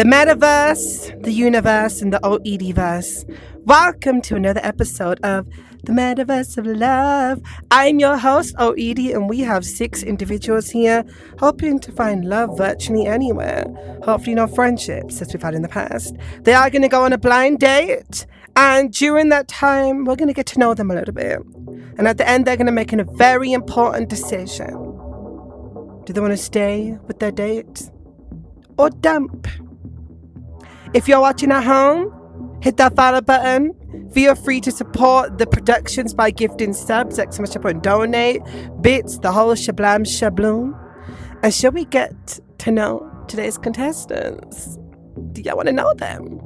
the Metaverse, the universe, and the OhEdie-verse. Welcome to another episode of the Metaverse of Love. I'm your host, OhEdie, and we have 6 individuals here hoping to find love virtually anywhere. Hopefully no friendships, as we've had in the past. They are going to go on a blind date, and during that time, we're going to get to know them a little bit. And at the end, they're going to make a very important decision. Do they want to stay with their date or dump? If you're watching at home, hit that follow button. Feel free to support the productions by gifting subs, ! Donate, bits, the whole shablam shabloom. And shall we get to know today's contestants? Do y'all want to know them?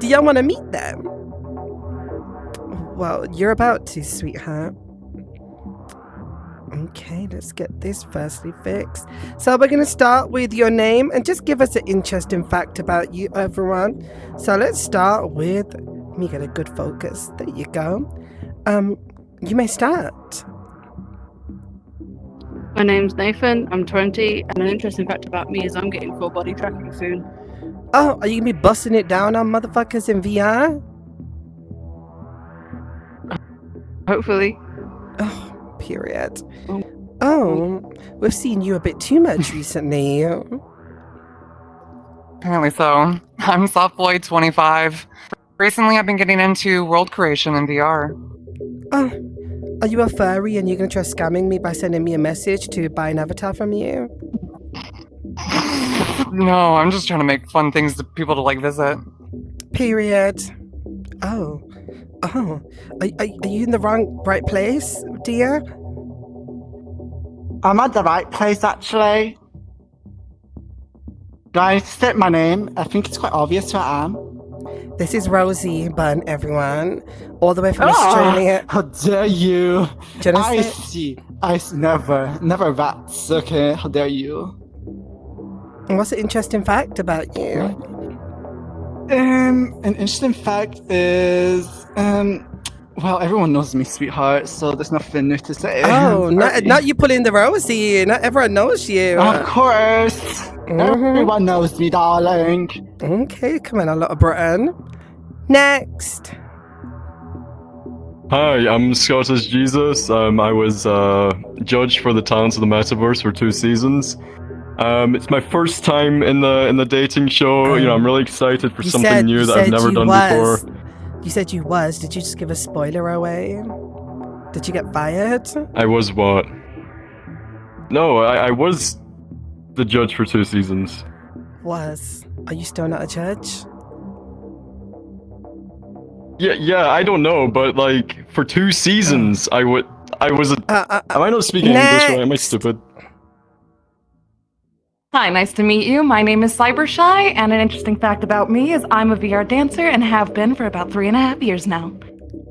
Do y'all want to meet them? Well, you're about to, sweetheart. Okay, let's get this firstly fixed. So we're going to start with your name and just give us an interesting fact about you, everyone. So let's start with, let me get a good focus. There you go. You may start. My name's Nathan, I'm 20, and an interesting fact about me is I'm getting full body tracking soon. Oh, are you going to be busting it down on motherfuckers in VR? Hopefully. Oh. Period. Oh, we've seen you a bit too much recently. Apparently so. I'm Softboy 25. Recently I've been getting into world creation in VR. Oh, are you a furry and you're going to try scamming me by sending me a message to buy an avatar from you? No, I'm just trying to make fun things to people to visit. Period. Oh. Are you in the right place, dear? I'm at the right place, actually. Do I state my name? I think it's quite obvious who I am. This is Rosie Bunn, everyone. All the way from Australia. How dare you? Genocide? I never rats, okay? How dare you? And what's the interesting fact about you? An interesting fact is, well, everyone knows me, sweetheart, so there's nothing new to say. Oh, not you pulling the Rosie. Not everyone knows you. Of course. Everyone knows me, darling. Okay, come on, a lot of Britain. Next. Hi, I'm Scottish Jesus. I was judge for the Talents of the Metaverse for 2 seasons. It's my first time in the dating show. I'm really excited for something new that I've never done before. You said you was. Did you just give a spoiler away? Did you get fired? I was what? No, I was the judge for 2 seasons. Was. Are you still not a judge? Yeah, I don't know, but for 2 seasons, I was a... Am I not speaking English right? Am I stupid? Hi, nice to meet you. My name is Cybershy, and an interesting fact about me is I'm a VR dancer and have been for about 3.5 years now.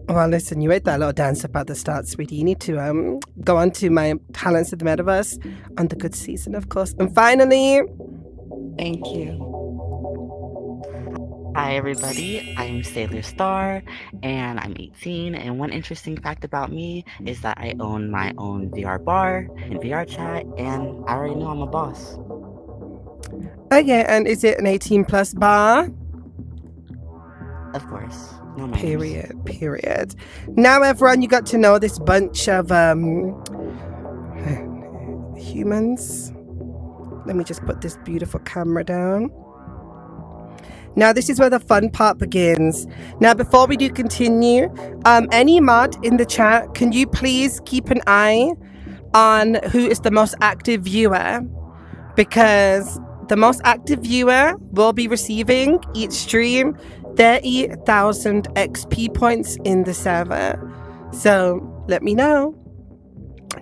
Well, listen, you ate that little dance up at the start, sweetie. You need to go on to my Talents of the Metaverse on the good season, of course. And finally... Thank you. Hi, everybody. I'm Sailor Star, and I'm 18. And one interesting fact about me is that I own my own VR bar and VR chat, and I already know I'm a boss. Okay, and is it an 18+ bar? Of course. No manners. Period. Now, everyone, you got to know this bunch of humans. Let me just put this beautiful camera down. Now, this is where the fun part begins. Now, before we do continue, any mod in the chat, can you please keep an eye on who is the most active viewer? Because the most active viewer will be receiving each stream 30,000 XP points in the server. So let me know.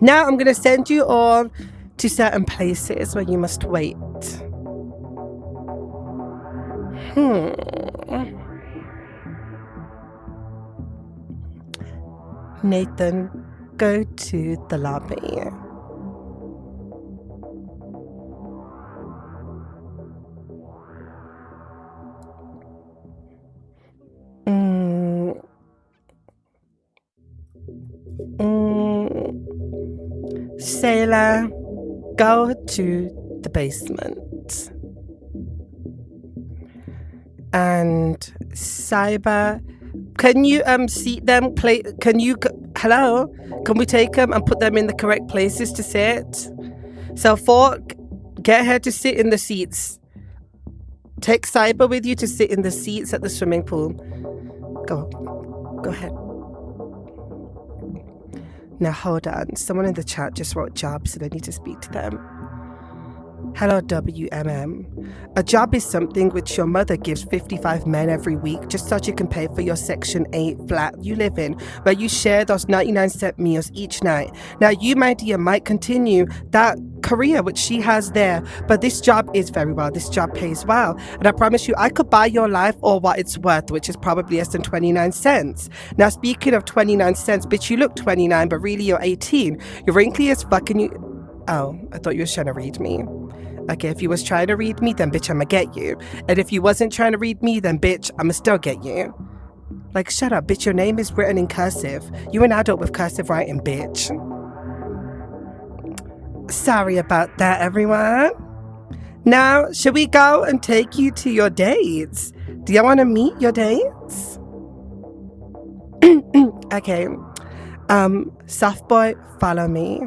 Now I'm going to send you all to certain places where you must wait. Nathan, go to the lobby. Sailor, go to the basement. and Cyber. Can you seat them? Hello? Can we take them and put them in the correct places to sit? So Fork, get her to sit in the seats. Take Cyber with you to sit in the seats at the swimming pool. Go ahead. Now hold on. Someone in the chat just wrote jobs and I need to speak to them. Hello, WMM. A job is something which your mother gives 55 men every week just so you can pay for your Section 8 flat you live in, where you share those 99-cent meals each night. Now, you, my dear, might continue that career which she has there, but this job is very well. This job pays well. And I promise you, I could buy your life or what it's worth, which is probably less than 29 cents. Now, speaking of 29 cents, bitch, you look 29, but really you're 18. You're wrinkly as fuck and you... Oh, I thought you was trying to read me. Okay, if you was trying to read me, then bitch, I'ma get you. And if you wasn't trying to read me, then bitch, I'ma still get you. Like, shut up, bitch, your name is written in cursive. You an adult with cursive writing, bitch. Sorry about that, everyone. Now, should we go and take you to your dates? Do y'all want to meet your dates? Okay. Soft boy, follow me.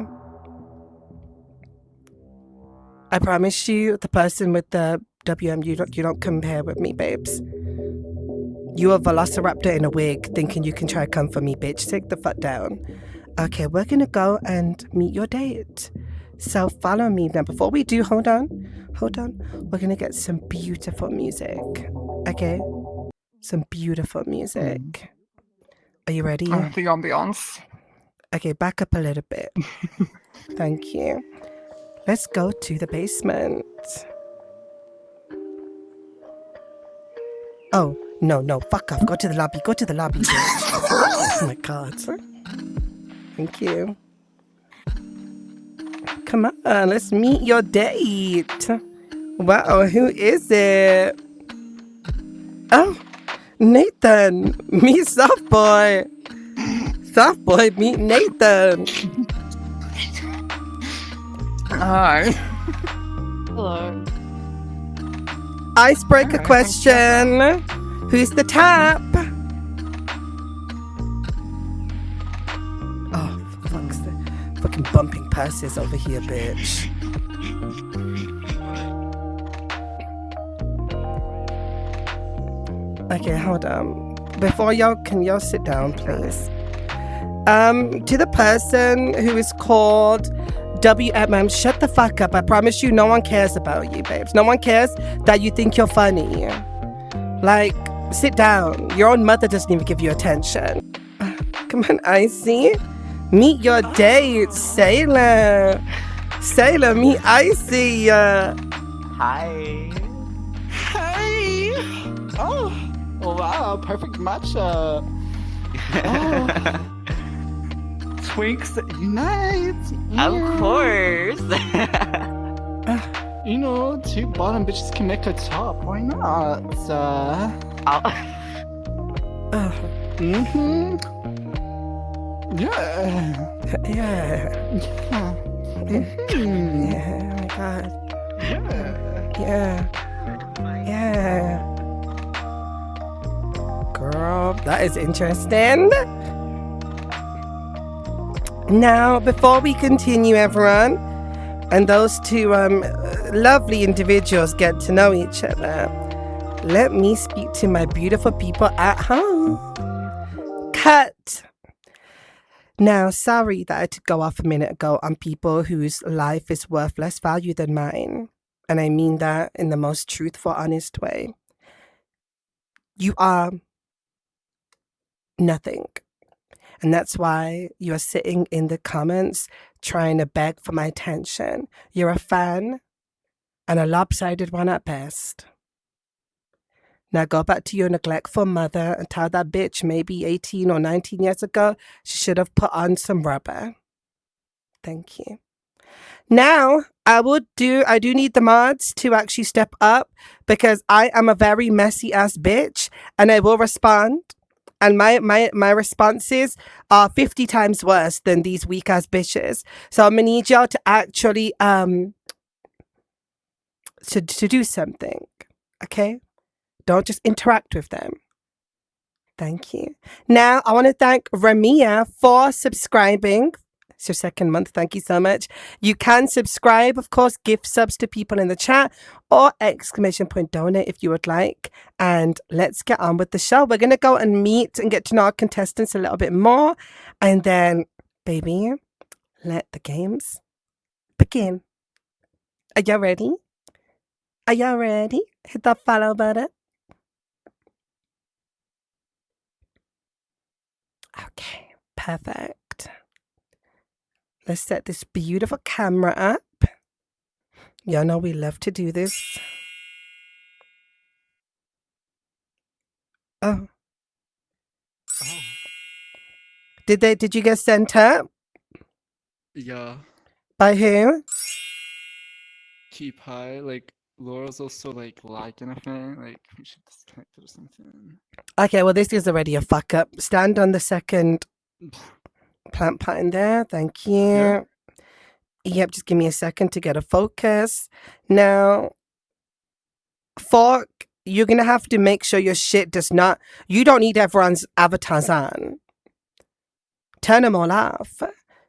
I promise you, the person with the WM, you don't compare with me, babes. You a velociraptor in a wig thinking you can try to come for me, bitch. Take the fuck down. Okay, we're gonna go and meet your date. So follow me. Now, before we do, hold on. We're gonna get some beautiful music. Okay? Some beautiful music. Are you ready? Oh, the ambiance. Okay, back up a little bit. Thank you. Let's go to the basement. Oh, no, fuck off. Go to the lobby, bitch. Oh my god. Thank you. Come on, let's meet your date. Wow, who is it? Oh, Nathan. Meet Soft Boy. Soft Boy, meet Nathan. Hi. Hello. Icebreaker question. Who's the top? Oh, for fuck's sake. Fucking bumping purses over here, bitch. Okay, hold on. Before y'all, can y'all sit down, please? To the person who is called WMM, shut the fuck up. I promise you, no one cares about you, babes. No one cares that you think you're funny. Like, sit down. Your own mother doesn't even give you attention. Come on, Icy. Meet your date, Sailor. Sailor, meet Icy. Hi. Hey! Oh, wow, perfect matchup. Oh. Twinks unite! Of course. You know, two bottom bitches can make a top. Why not? Mm-hmm. Yeah. Yeah. Mm-hmm. Yeah, oh my god. Yeah. Yeah. Girl, that is interesting. Now, before we continue, everyone, and those two lovely individuals get to know each other, let me speak to my beautiful people at home. Cut. Now, sorry that I had to go off a minute ago on people whose life is worth less value than mine. And I mean that in the most truthful, honest way. You are nothing. And that's why you're sitting in the comments trying to beg for my attention. You're a fan, and a lopsided one at best. Now go back to your neglectful mother and tell that bitch maybe 18 or 19 years ago she should have put on some rubber. Thank you. Now, I do need the mods to actually step up because I am a very messy ass bitch and I will respond. And my responses are 50 times worse than these weak ass bitches. So I'm gonna need y'all to actually to do something. Okay? Don't just interact with them. Thank you. Now, I want to thank Ramia for subscribing. It's your second month. Thank you so much. You can subscribe, of course, gift subs to people in the chat or ! donate if you would like. And let's get on with the show. We're going to go and meet and get to know our contestants a little bit more. And then, baby, let the games begin. Are y'all ready? Are y'all ready? Hit that follow button. Okay, perfect. Let's set this beautiful camera up. Y'all know we love to do this. Oh. Did you get sent up? Yeah. By who? Keep high. Like, Laura's also, like, lagging, I think. Like, we should disconnect it or something. Okay, well, this is already a fuck up. Stand on the second plant pattern there. Thank you. Yeah. Yep, just give me a second to get a focus. Now, Fork, you're going to have to make sure your shit does not... You don't need everyone's avatars on. Turn them all off.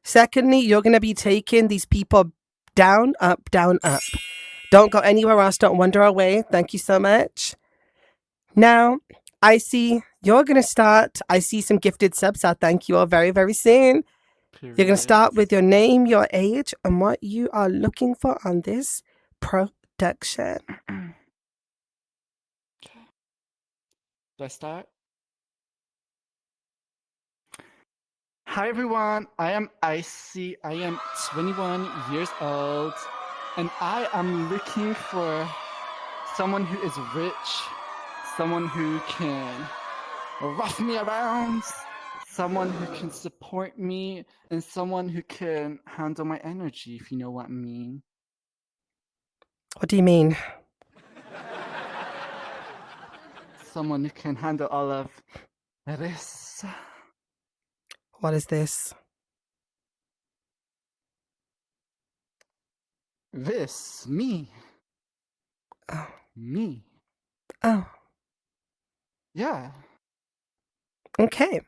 Secondly, you're going to be taking these people down, up, down, up. Don't go anywhere else. Don't wander away. Thank you so much. Now, I see you're going to start. I see some gifted subs. I'll thank you all very, very soon. You're going to start with your name, your age, and what you are looking for on this production. Do I start? Hi everyone, I am Icy. I am 21 years old, and I am looking for someone who is rich, someone who can rough me around, someone who can support me, and someone who can handle my energy, if you know what I mean. What do you mean? Someone who can handle all of this. What is this? This, me. Oh. Me. Oh. Yeah. Okay.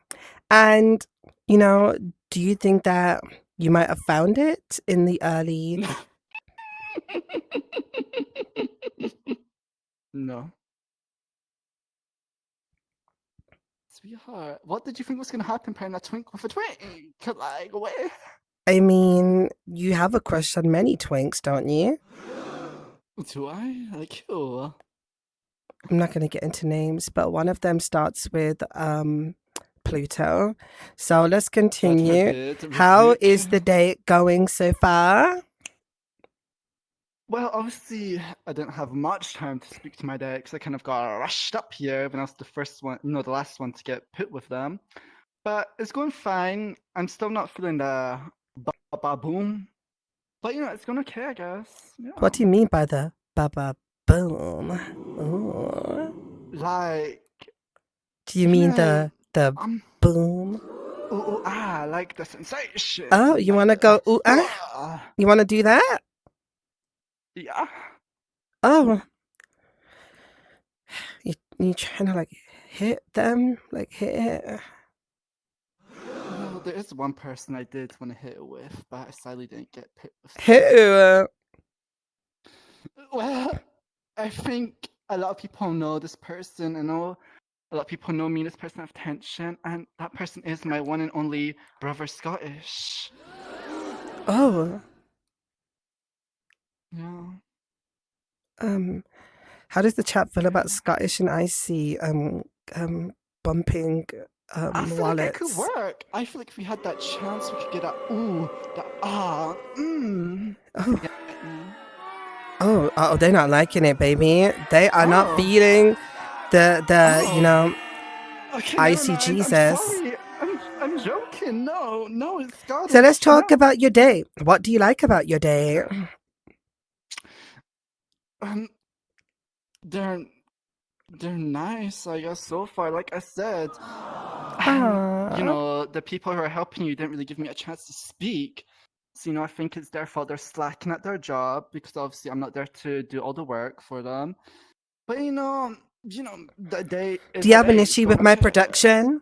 And, you know, do you think that you might have found it in the early... No. Sweetheart, what did you think was going to happen pairing a twink with a twink? Like, what? I mean, you have a crush on many twinks, don't you? Do I? Like who? I'm not going to get into names, but one of them starts with Pluto. So let's continue. How is the date going so far? Well, obviously, I didn't have much time to speak to my dad because I kind of got rushed up here when I was the first one, no, the last one to get put with them. But it's going fine. I'm still not feeling the ba-ba-boom. But, you know, it's going okay, I guess. Yeah. What do you mean by the ba-ba-boom? Ooh. Like... Do you mean the boom? Ooh, like the sensation. Oh, you want to go ooh, You want to do that? Yeah. Oh. You trying to, like, hit them? Like, hit it? Well, there is one person I did want to hit it with, but I sadly didn't get pit with. Who? Well, I think a lot of people know this person. I know a lot of people know me and this person have tension, and that person is my one and only brother Scottish. Oh. Yeah. How does the chat feel about Scottish and Icy bumping I feel wallets? like it could work. I feel like if we had that chance, we could get that ooh, that Oh, they're not liking it, baby. They are not feeling the you know, okay, Icy Jesus. I'm sorry. I'm joking. No, it's Scottish. So let's talk about your day. What do you like about your day? They're nice, I guess, so far. Like I said, you know, the people who are helping you didn't really give me a chance to speak. So, you know, I think it's their fault they're slacking at their job because obviously I'm not there to do all the work for them. But, you know, you know, the day is Do you the have an day, issue so with my okay. production?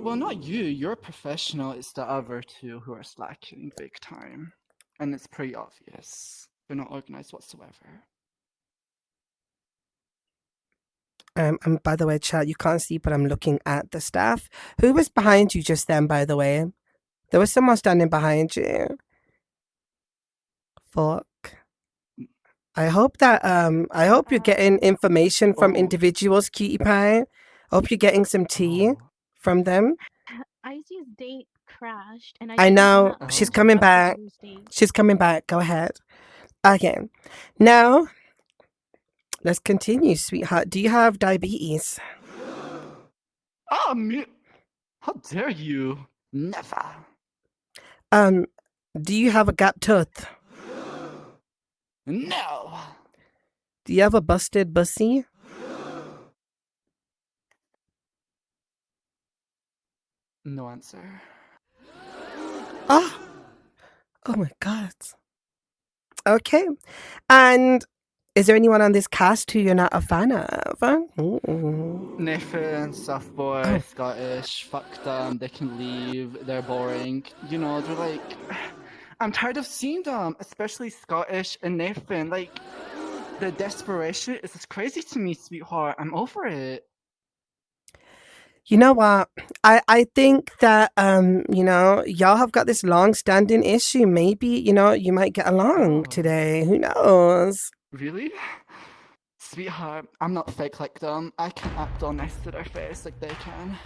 Well, not you. You're a professional. It's the other two who are slacking big time. And it's pretty obvious. They're not organized whatsoever. And by the way, chat, you can't see, but I'm looking at the staff. Who was behind you just then, by the way? There was someone standing behind you. Fuck. I hope that I hope you're getting information from individuals, Cutie Pie. I hope you're getting some tea from them. Icy's date crashed, and I know wanna she's open coming up the back. Blue's date. She's coming back. Go ahead. Okay. Now, let's continue, sweetheart. Do you have diabetes? Oh, me. How dare you? Never. Do you have a gap tooth? No. Do you have a busted bussy? No answer. Oh my God. Okay. And is there anyone on this cast who you're not a fan of? Ooh. Nathan, soft boy, Scottish, fuck them, they can leave, they're boring. You know, they're like... I'm tired of seeing them, especially Scottish and Nathan. Like, the desperation is just crazy to me, sweetheart. I'm over it. You know what? I think that you know, y'all have got this long-standing issue. Maybe, you know, you might get along today. Who knows? Really? Sweetheart, I'm not fake like them. I can act all nice to their face like they can.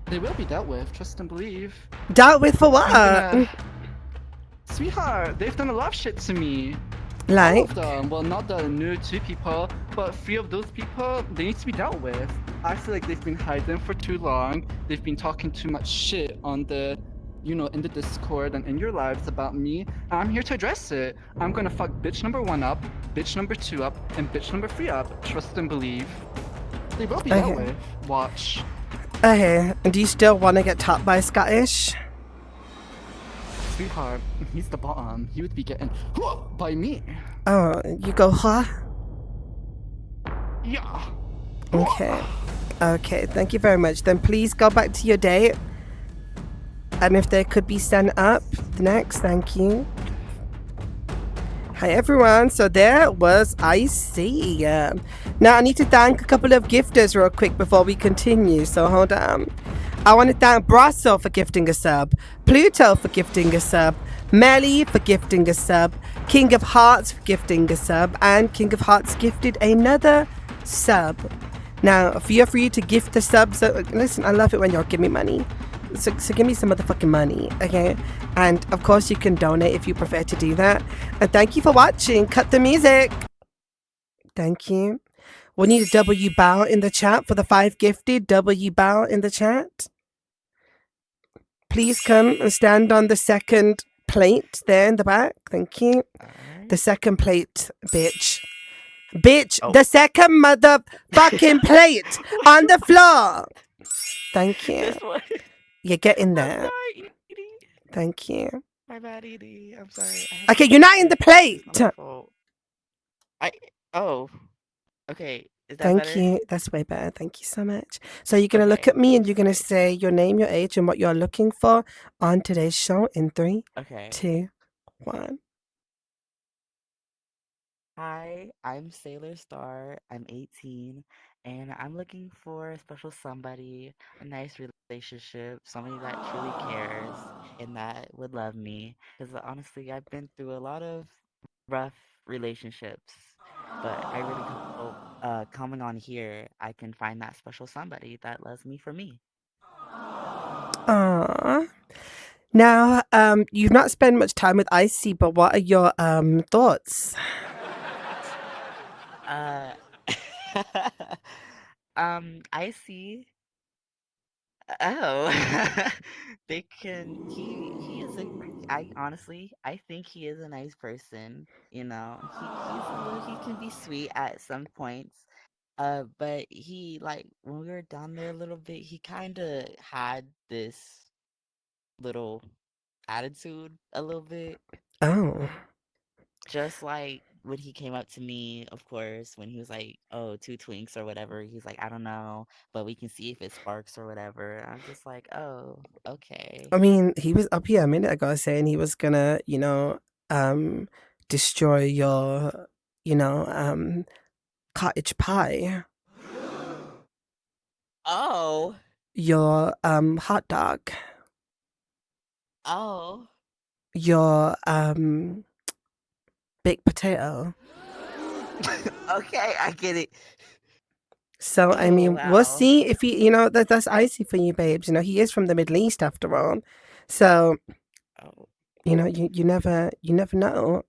They will be dealt with, trust and believe. Dealt with for what? Sweetheart, they've done a lot of shit to me. Like? All of them. Well, not the new 2 people, but 3 of those people, they need to be dealt with. I feel like they've been hiding for too long. They've been talking too much shit on the, you know, in the Discord and in your lives about me. And I'm here to address it. I'm gonna fuck bitch number 1 up, bitch number 2 up, and bitch number 3 up. Trust and believe. They will be dealt with. Watch. Okay. And do you still want to get topped by Scottish? Sweetheart, he's the bottom. He would be getting by me. Oh, you go, huh? Yeah. Okay. Okay, thank you very much. Then please go back to your date. And if they could be sent up next, thank you. Hi everyone, so there was Icy. Now I need to thank a couple of gifters real quick before we continue, so hold on. I want to thank Brasso for gifting a sub, Pluto for gifting a sub, Melly for gifting a sub, King of Hearts for gifting a sub, and King of Hearts gifted another sub. Now, feel free to gift the subs. Listen, I love it when y'all give me money. So give me some motherfucking money, okay? And of course you can donate if you prefer to do that. And thank you for watching. Cut the music. Thank you. We need a W bow in the chat for the 5 gifted. W bow in the chat. Please come and stand on the second plate there in the back. Thank you. The second plate, bitch. Bitch, the second motherfucking plate on the floor. Thank you. You get in there. I'm sorry, Edie. Thank you. My bad, Edie. I'm sorry. Okay, you're not in the plate. Okay. Is that Thank better? you. That's way better. Thank you so much. So you're going to look at me and you're going to say your name, your age, and what you're looking for on today's show in 3, 2, 1. Hi, I'm Sailor Star. I'm 18, and I'm looking for a special somebody, a nice relationship, somebody that truly cares and that would love me. Because honestly, I've been through a lot of rough relationships, but I really hope coming on here, I can find that special somebody that loves me for me. Aww. Now, you've not spent much time with Icy, but what are your thoughts? Icy. Oh, he is I think he is a nice person, you know. He can be sweet at some points. But he, like, when we were down there a little bit, he kind of had this little attitude a little bit. Oh. Just like when he came up to me, of course, when he was like, "Oh, two twinks or whatever," he's like, "I don't know, but we can see if it sparks or whatever." I'm just like, "Oh, okay." I mean, he was up here a minute ago saying he was gonna, destroy your, cottage pie, Oh, your hot dog, oh. your baked potato. Okay, I get it. So I Oh, mean, we'll wow. see if he, that's icy for you, babes. He is from the Middle East after all. So Oh, you never know.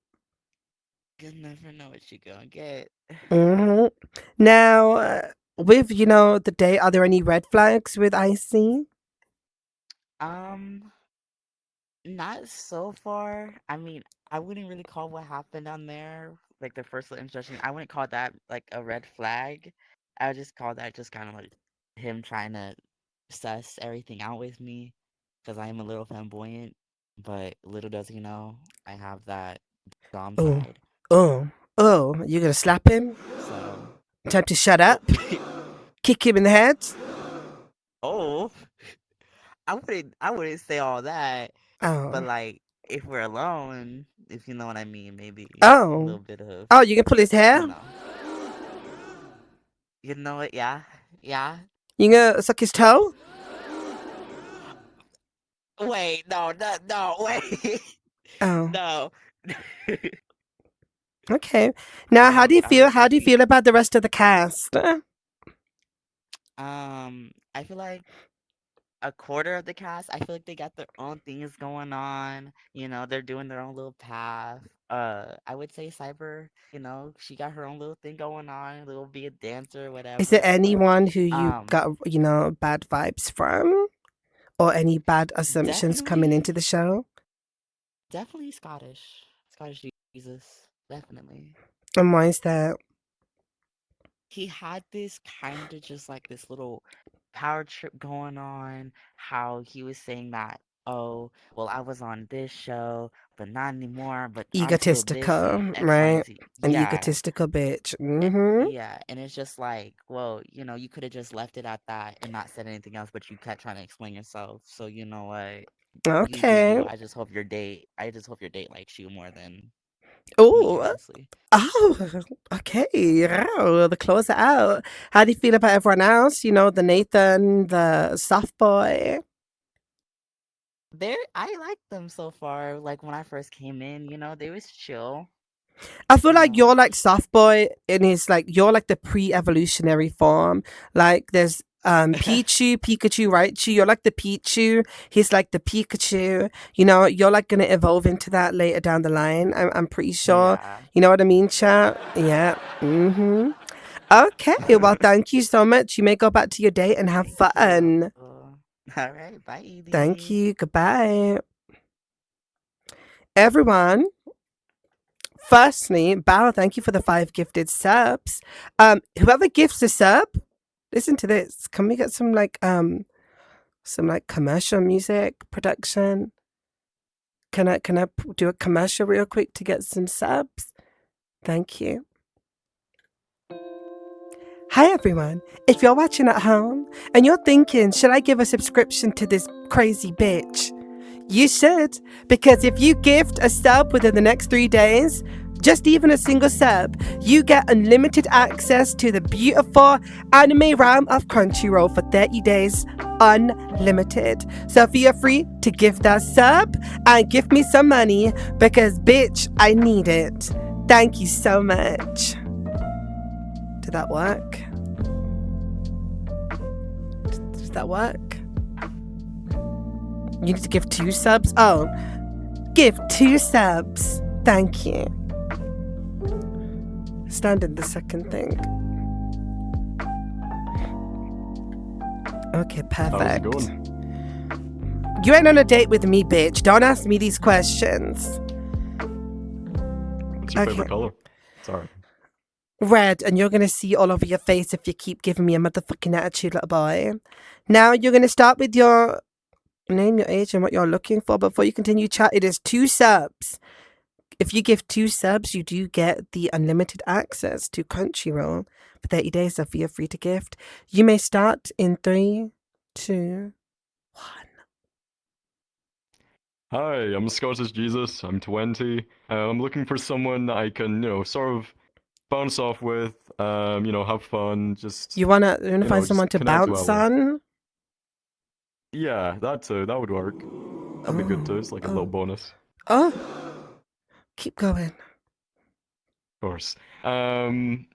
you never know what you're gonna get. hmm Now, with the date, are there any red flags with icy? Um, Not so far. I mean, I wouldn't really call what happened on there, like the first little introduction. I wouldn't call that like a red flag. I would just call that just kind of like him trying to suss everything out with me, because I am a little flamboyant. But little does he know, I have that dom Oh, side. oh, you gonna slap him? So, Time to shut oh, up? Kick him in the head? oh, I wouldn't say all that. But Oh, like, if we're alone, if you know what I mean, maybe a oh, little bit of, oh, you can pull his you hair? know. You know it, yeah, yeah. You gonna suck his toe? Wait, no, no, no, wait, Oh, no. okay. Now, how do you I feel? was How do you joking. feel about the rest of the cast? I feel like a quarter of the cast, I feel like they got their own things going on. They're doing their own little path. I would say Cyber, she got her own little thing going on, little be a dancer, Is there whatever. anyone who you Um, got, bad vibes from? Or any bad assumptions coming definitely, into the show? definitely Scottish Jesus, definitely. And why is that? He had this kind of just like this little power trip going on, how he was saying that, oh, well, I was on this show, but not anymore, but I'm still this Egotistical, and X, Y, and right? Z. An Yeah. egotistical bitch. Mm-hmm. Yeah, and it's just like, well, you could have just left it at that and not said anything else, but you kept trying to explain yourself. So you know what? You do Okay. you. I just hope your date likes you more than me, Oh, honestly. oh, okay. Wow, the close are out. How do you feel about everyone else? The Nathan, the soft boy. I like them so far. Like when I first came in, they was chill, I feel you like know. you're like soft boy, and it's like you're like the pre-evolutionary form. Like there's Pichu, Pikachu, Raichu. You're like the Pichu. He's like the Pikachu. You're like gonna evolve into that later down the line. I'm pretty sure. Yeah. You know what I mean, chat? Yeah. Mm-hmm. Okay. Well, thank you so much. You may go back to your date and have Thank you. fun. All right, bye, Thank Edie. you. Goodbye. Everyone, firstly, Bao, thank you for the 5 gifted subs. Whoever gifts a sub, listen to this. Can we get some commercial music production? Can I do a commercial real quick to get some subs? Thank you. Hi everyone. If you're watching at home and you're thinking, should I give a subscription to this crazy bitch? You should, because if you gift a sub within the next 3 days, just even a single sub, you get unlimited access to the beautiful anime realm of Crunchyroll for 30 days, unlimited. So feel free to gift that sub and give me some money because, bitch, I need it. Thank you so much. Did that work? Did that work? You need to give 2 subs? Oh, give 2 subs. Thank you. Stand in the second thing. Okay, How's it perfect. going? You ain't on a date with me, bitch. Don't ask me these questions. What's your Okay. favorite color? Sorry. Red, and you're gonna see all over your face if you keep giving me a motherfucking attitude, little boy. Now you're gonna start with your name, your age, and what you're looking for. Before you continue chat, it is 2 subs. if you give 2 subs, you do get the unlimited access to Crunchyroll for 30 days, so feel free to gift. You may start in 3, 2, 1. Hi, I'm Scottish Jesus. I'm 20. I'm looking for someone that I can, sort of bounce off with, have fun, just, You wanna find just someone to connect bounce well with. on? Yeah, that too. That would work. That'd be good too. It's like a little bonus. Oh, keep going. Of course. And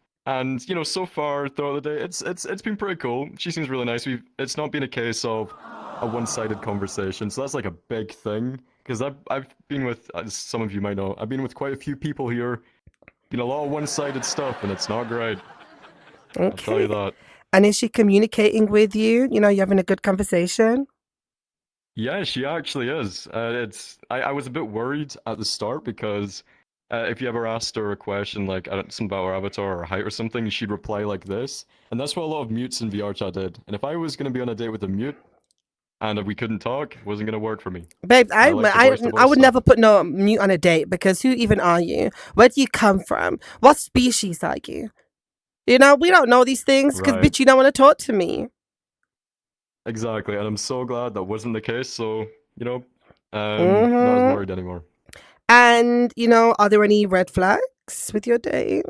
so far throughout the day, it's been pretty cool. She seems really nice. It's not been a case of a one-sided conversation, so that's like a big thing. Because I've been with, as some of you might know, I've been with quite a few people here. Been a lot of one-sided stuff, and it's not great. Okay. I'll tell you that. And is she communicating with you? You having a good conversation? Yeah, she actually is. I was a bit worried at the start because if you ever asked her a question like something about her avatar or height or something, she'd reply like this, and that's what a lot of mutes in VR chat did. And if I was going to be on a date with a mute and if we couldn't talk, it wasn't going to work for me. Babe, I voice-to-voice would stuff. never put no mute on a date, because who even are you? Where do you come from? What species are you? We don't know these things because, Right. bitch, you don't want to talk to me. Exactly, and I'm so glad that wasn't the case. So not as Mhm. worried anymore. And, are there any red flags with your date?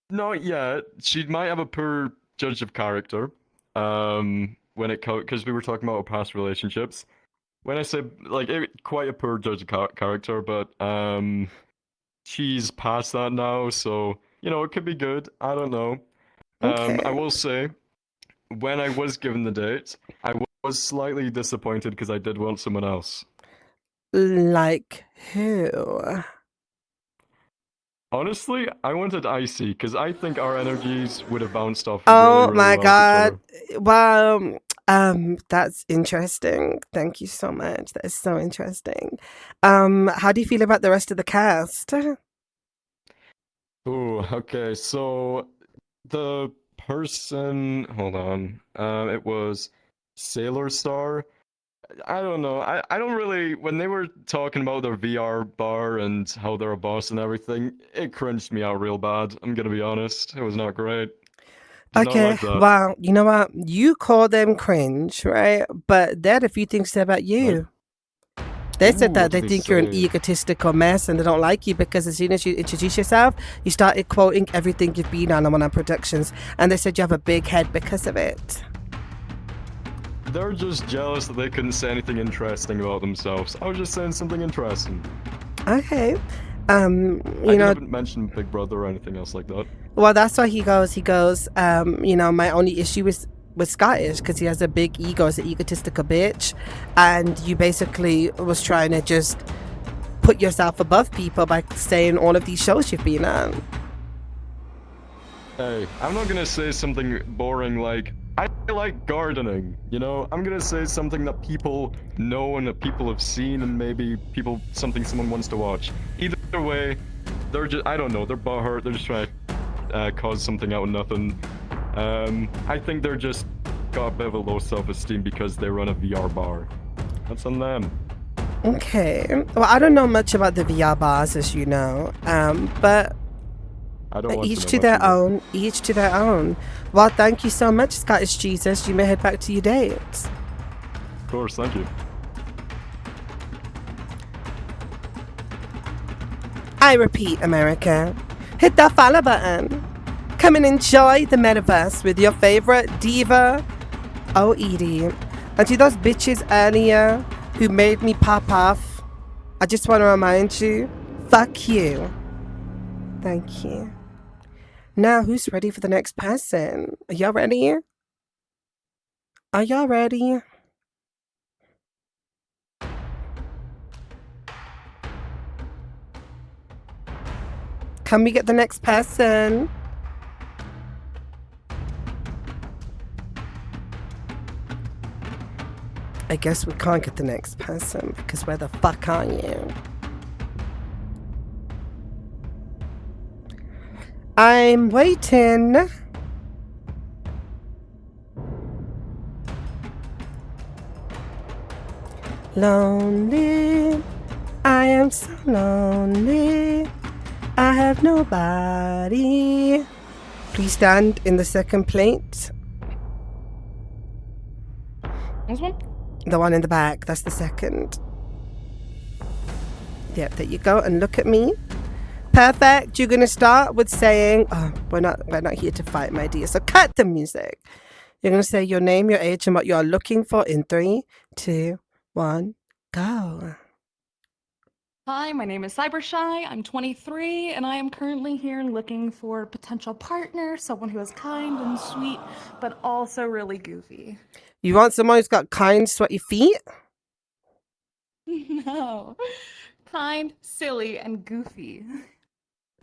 Not yet. She might have a poor judge of character. When it because we were talking about our past relationships. When I say quite a poor judge of character, but she's past that now, so it could be good. I don't know. Okay. I will say, when I was given the date, I was slightly disappointed because I did want someone else. Like who? Honestly, I wanted Icy because I think our energies would have bounced off Oh really, really my well God. with each other. Well, that's interesting. Thank you so much. That is so interesting. How do you feel about the rest of the cast? Oh, okay. So the person, hold on. It was Sailor Star. I don't know. I don't really. When they were talking about their VR bar and how they're a boss and everything, it cringed me out real bad. I'm gonna be honest. It was not great. Did not Okay, like that. well, you know what? You call them cringe, right? But they had a few things to say about you. They said Ooh, that what they did think you're an say? egotistical mess and they don't like you because as soon as you introduce yourself, you started quoting everything you've been on one of productions, and they said you have a big head because of it. They're just jealous that they couldn't say anything interesting about themselves. I was just saying something interesting. Okay. I haven't mentioned Big Brother or anything else like that. Well, that's why he goes, my only issue with Scottish, because he has a big ego, is an egotistical bitch, and you basically was trying to just put yourself above people by saying all of these shows you've been on. Hey, I'm not gonna say something boring like, I like gardening, I'm gonna say something that people know and that people have seen and maybe something someone wants to watch. Either way, they're just, I don't know, they're butthurt, they're just trying to cause something out of nothing. I think they're just got a bit of a low self-esteem because they run a VR bar. That's on them. Okay. Well, I don't know much about the VR bars, as you know, but I don't want each to to know their much either. own. Each to their own. Well, thank you so much, Scottish Jesus. You may head back to your date. Of course, thank you. I repeat, America, hit that follow button. Come and enjoy the metaverse with your favorite diva, OhEdie. And to those bitches earlier who made me pop off, I just want to remind you, fuck you. Thank you. Now, who's ready for the next person? Are y'all ready? Are y'all ready? Can we get the next person? I guess we can't get the next person because where the fuck are you? I'm waiting. Lonely, I am so lonely. I have nobody. Please stand in the second plate. This one? The one in the back, that's the second. Yep, there you go. And look at me. Perfect. You're gonna start with saying, "Oh, we're not here to fight, my dear." So cut the music. You're gonna say your name, your age, and what you are looking for in 3, 2, 1, go. Hi, my name is Cybershy. I'm 23, and I am currently here looking for a potential partner, someone who is kind and sweet, but also really goofy. You want someone who's got kind, sweaty feet? No. Kind, silly, and goofy.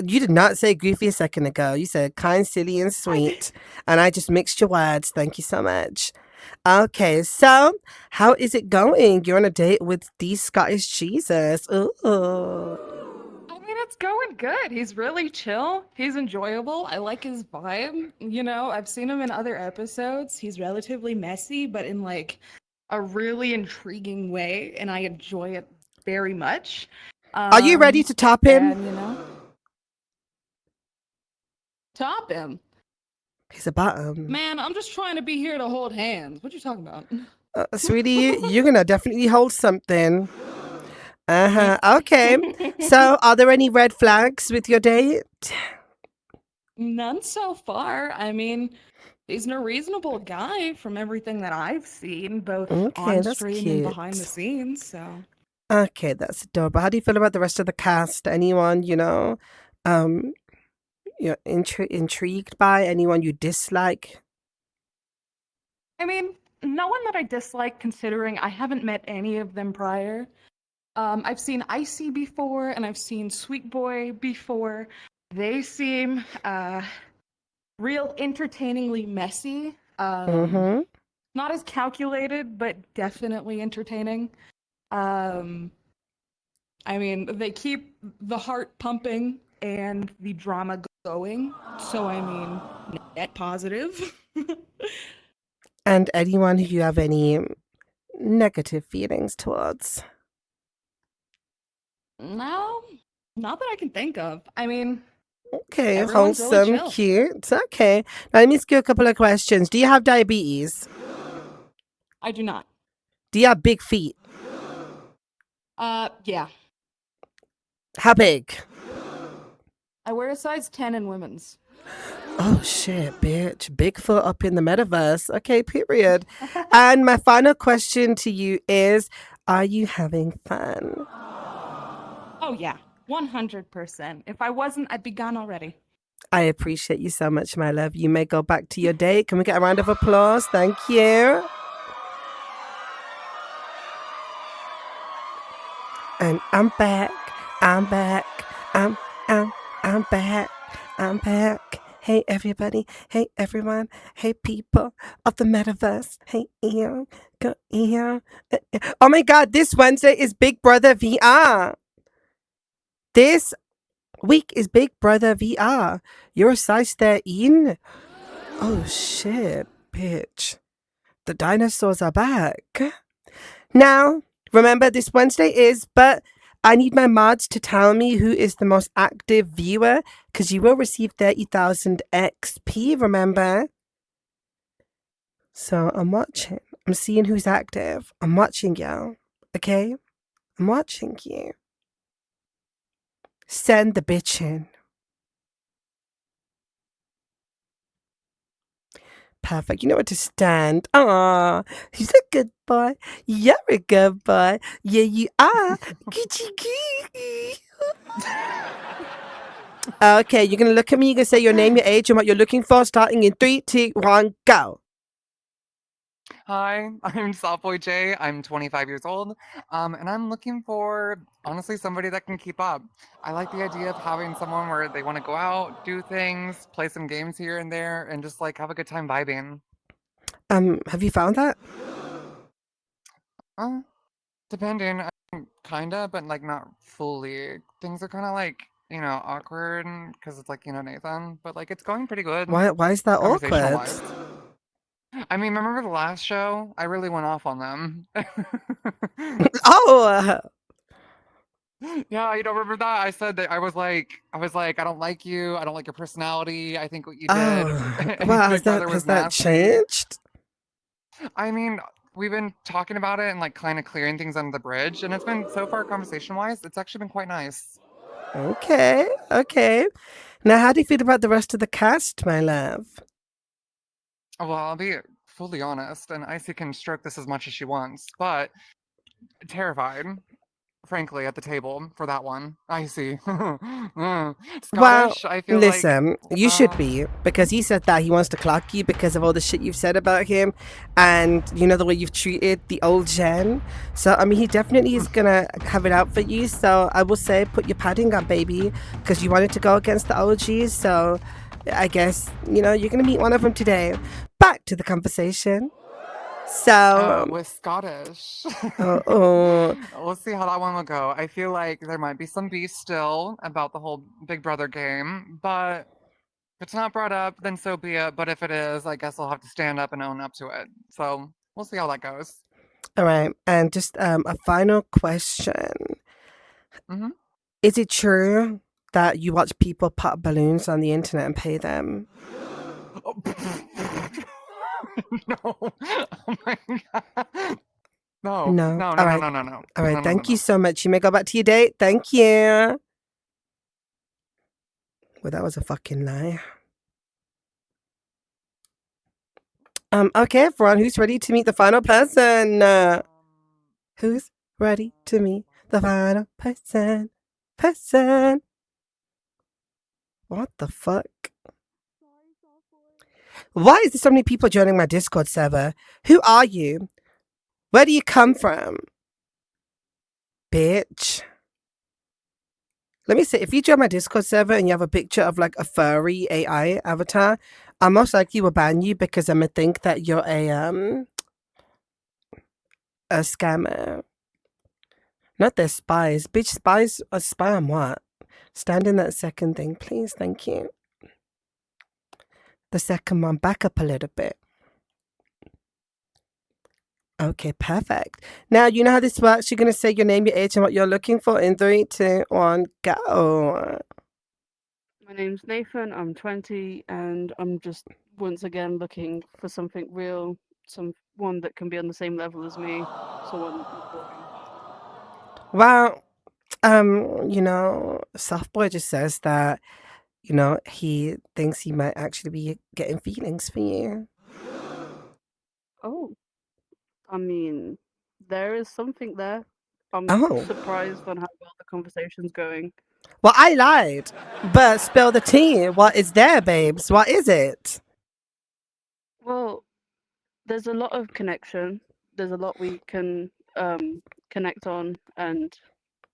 You did not say goofy a second ago. You said kind, silly, and sweet. And I just mixed your words. Thank you so much. Okay, so how is it going? You're on a date with the Scottish Jesus. Ooh. I mean, it's going good. He's really chill. He's enjoyable. I like his vibe. You know, I've seen him in other episodes. He's relatively messy, but in like a really intriguing way, and I enjoy it very much. Are you ready to top him? And, you know, top him. He's a bottom. Man, I'm just trying to be here to hold hands. What you talking about? Sweetie, you're going to definitely hold something. Okay. So, are there any red flags with your date? None so far. I mean, he's a reasonable guy from everything that I've seen, both Okay, on that's stream and behind the cute. scenes. So, Okay, that's adorable. How do you feel about the rest of the cast? Anyone, you're intrigued by? Anyone you dislike? I mean, no one that I dislike, considering I haven't met any of them prior. I've seen Icy before, and I've seen Sweet Boy before. They seem real entertainingly messy. Not as calculated, but definitely entertaining. I mean, they keep the heart pumping and the drama going. So, I mean, net positive. And anyone who you have any negative feelings towards? No, not that I can think of. I mean, Okay, everyone's really wholesome, chill. cute. Okay. Now, let me ask you a couple of questions. Do you have diabetes? I do not. Do you have big feet? Yeah. How big? I wear a size 10 in women's. Oh shit, bitch. Bigfoot up in the metaverse. Okay, period. And my final question to you is, are you having fun? Oh, yeah. 100%. If I wasn't, I'd be gone already. I appreciate you so much, my love. You may go back to your date. Can we get a round of applause? Thank you. And I'm back. I'm back. I'm back. I'm back. Hey, everybody. Hey, everyone. Hey, people of the metaverse. Hey, Ian. Go, Ian. Oh my God, this Wednesday is Big Brother VR. This week is Big Brother VR. You're a size 13. Oh shit, bitch. The dinosaurs are back. Now, remember this Wednesday is, but I need my mods to tell me who is the most active viewer, because you will receive 30,000 XP, remember? So I'm watching. I'm seeing who's active. I'm watching y'all. Okay? I'm watching you. Send the bitch in. Perfect. You know where to stand. Aw, he's a good boy. You're a good boy. Yeah, you are. Okay, you're going to look at me. You're going to say your name, your age, and what you're looking for, starting in 3, 2, 1, go. Hi, I'm Softboy Jay. I'm 25 years old, and I'm looking for, honestly, somebody that can keep up. I like the idea of having someone where they want to go out, do things, play some games here and there, and just like have a good time vibing. Have you found that? Depending, kinda, but like not fully. Things are kind of like, awkward because it's like, Nathan, but like it's going pretty good. Why is that awkward? Conversational-wise. I mean, remember the last show? I really went off on them. Oh, Yeah, you don't remember that? I said that I was like, I don't like you. I don't like your personality. I think what you did Oh, in well, Big Brother has was that nasty. changed? I mean, we've been talking about it and like kind of clearing things under the bridge, and it's been so far conversation wise, it's actually been quite nice. Okay, okay. Now, how do you feel about the rest of the cast, my love? Well, I'll be fully honest, and Icy can stroke this as much as she wants, but terrified, frankly, at the table for that one. Icy. Well, Scottish, I feel like. listen, you should be, because he said that he wants to clock you because of all the shit you've said about him and, you know, the way you've treated the old Jen. So, I mean, he definitely is going to have it out for you. So, I will say, put your padding on, baby, because you wanted to go against the OGs. So, I guess, you know, you're going to meet one of them today. Back to the conversation. So, With Scottish. oh, We'll see how that one will go. I feel like there might be some beef still about the whole Big Brother game, but if it's not brought up, then so be it. But if it is, I guess I'll have to stand up and own up to it. So we'll see how that goes. all right. And just a final question. hmm Is it true that you watch people pop balloons on the internet and pay them? No. Oh my god. No. No. No, no, All no, right. no, no, no. All No, right. no, no, Thank you no. so much. You may go back to your date. Thank you. Well, that was a fucking lie. Okay, everyone, who's ready to meet the final person? Who's ready to meet the final person? Person. What the fuck? Why is there so many people joining my Discord server? Who are you? Where do you come from? Bitch. Let me say, if you join my Discord server and you have a picture of like a furry AI avatar, I most likely will ban you because I'm gonna think that you're a scammer. Not their spies. Bitch, spies a spy on what? Stand in that second thing, please. Thank you. The second one, back up a little bit. Okay, perfect. Now, you know how this works. You're going to say your name, your age, and what you're looking for in 3, 2, 1, go. My name's Nathan. I'm 20, and I'm just once again looking for something real, someone that can be on the same level as me, someone important. Well, you know, Softboy just says that, you know, he thinks he might actually be getting feelings for you. Oh, I mean, there is something there. I'm Oh. surprised on how well the conversation's going. Well, I lied. But spill the tea. What is there, babes? What is it? Well, there's a lot of connection. There's a lot we can connect on and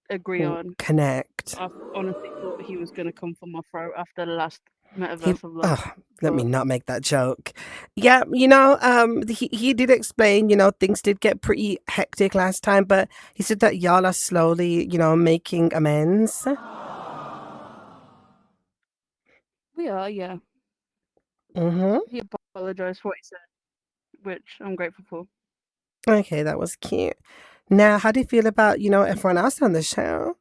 agree on. Connect. I honestly thought he was going to come for my throat after the last He, Metaverse of Love. let me not make that joke. Yeah, you know, he did explain, you know, things did get pretty hectic last time, but he said that y'all are slowly, you know, making amends. We are, yeah. Mm-hmm. He apologized for what he said, which I'm grateful for. Okay, that was cute. Now, how do you feel about, you know, everyone else on the show?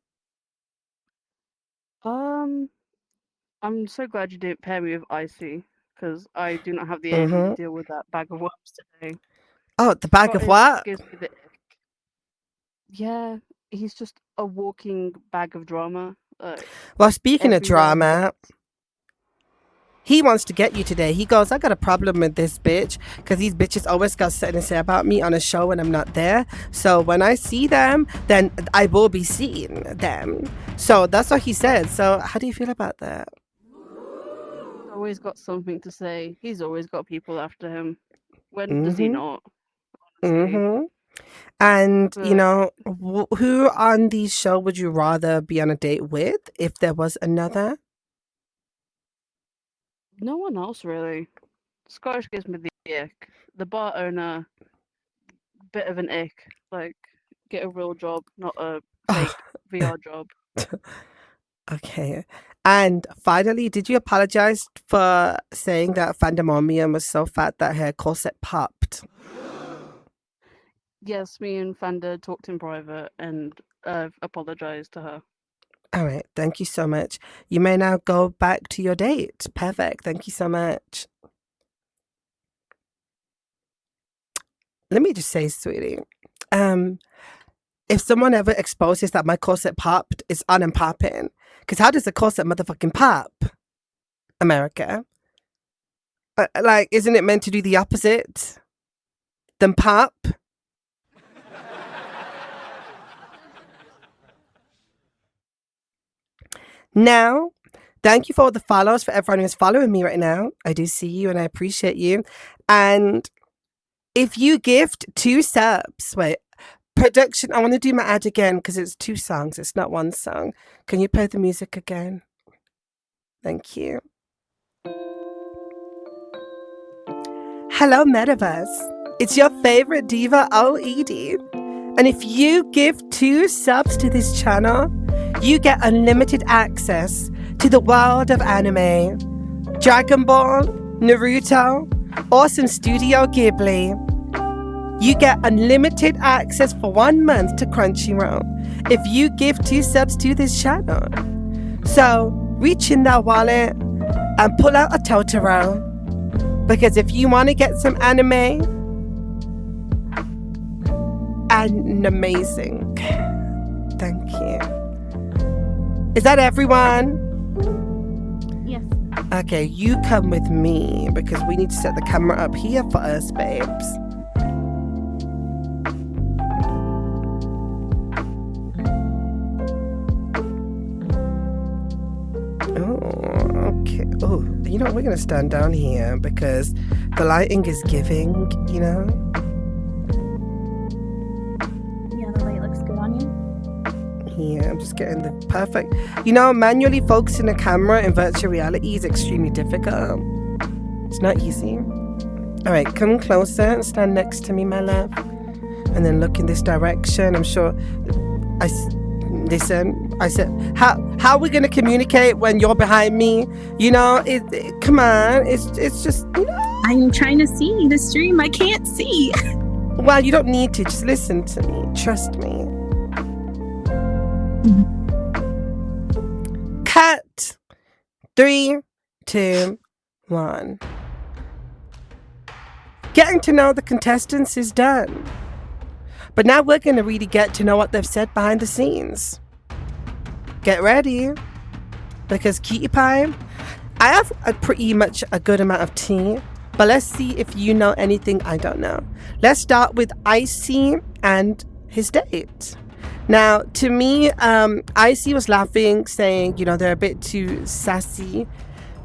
I'm so glad you didn't pair me with Icy, because I do not have the energy to deal with that bag of worms today. Oh, the bag of Scottish what? gives me the ick. Yeah, he's just a walking bag of drama. Well, speaking of everywhere he drama, he wants to get you today. He goes, I got a problem with this bitch because these bitches always got something to say about me on a show when I'm not there. So when I see them, then I will be seeing them. So that's what he said. So how do you feel about that? He's always got something to say. He's always got people after him. When does he not? Honestly. And, you But know, who on the show would you rather be on a date with if there was another? no one else really. Scottish gives me the ick. The bar owner, bit of an ick. Like, get a real job, not a fake VR job. Okay. And finally, did you apologize for saying that Fandamomium was so fat that her corset popped? Yes, me and Fanda talked in private, and I've apologized to her. All right. Thank you so much. You may now go back to your date. Perfect. Thank you so much. Let me just say, sweetie, if someone ever exposes that my corset popped, it's on and popping. Because how does a corset motherfucking pop? America. Like, isn't it meant to do the opposite than pop? Now, thank you for all the follows, for everyone who's following me right now. I do see you and I appreciate you. And if you gift 2 subs, wait, production, I want to do my ad again because it's 2 songs. It's not 1 song. Can you play the music again? Thank you. Hello, Metaverse. It's your favorite diva, OhEdie. And if you give 2 subs to this channel, you get unlimited access to the world of anime, Dragon Ball, Naruto, awesome Studio Ghibli. You get unlimited access for 1 month to Crunchyroll if you give 2 subs to this channel. So reach in that wallet and pull out a Totoro. Because if you want to get some anime and amazing, thank you. Is that everyone? Yes. Okay, you come with me because we need to set the camera up here for us, babes. Oh, okay. Oh, you know, we're going to stand down here because the lighting is giving, you know? Yeah, the light looks good on you. Yeah, I'm just getting the perfect. You know, manually focusing a camera in virtual reality is extremely difficult. It's not easy. All right, come closer and stand next to me, my love. And then look in this direction. I'm sure. Listen, I said, how are we going to communicate when you're behind me? You know, come on. It's just, you know. I'm trying to see the stream. I can't see. Well, you don't need to. Just listen to me. Trust me. Cut. 3, 2, 1. Getting to know the contestants is done. But now we're going to really get to know what they've said behind the scenes. Get ready. Because cutie pie, I have pretty much a good amount of tea. But let's see if you know anything I don't know. Let's start with Icy and his date. Now, to me, Icy was laughing, saying, you know, they're a bit too sassy.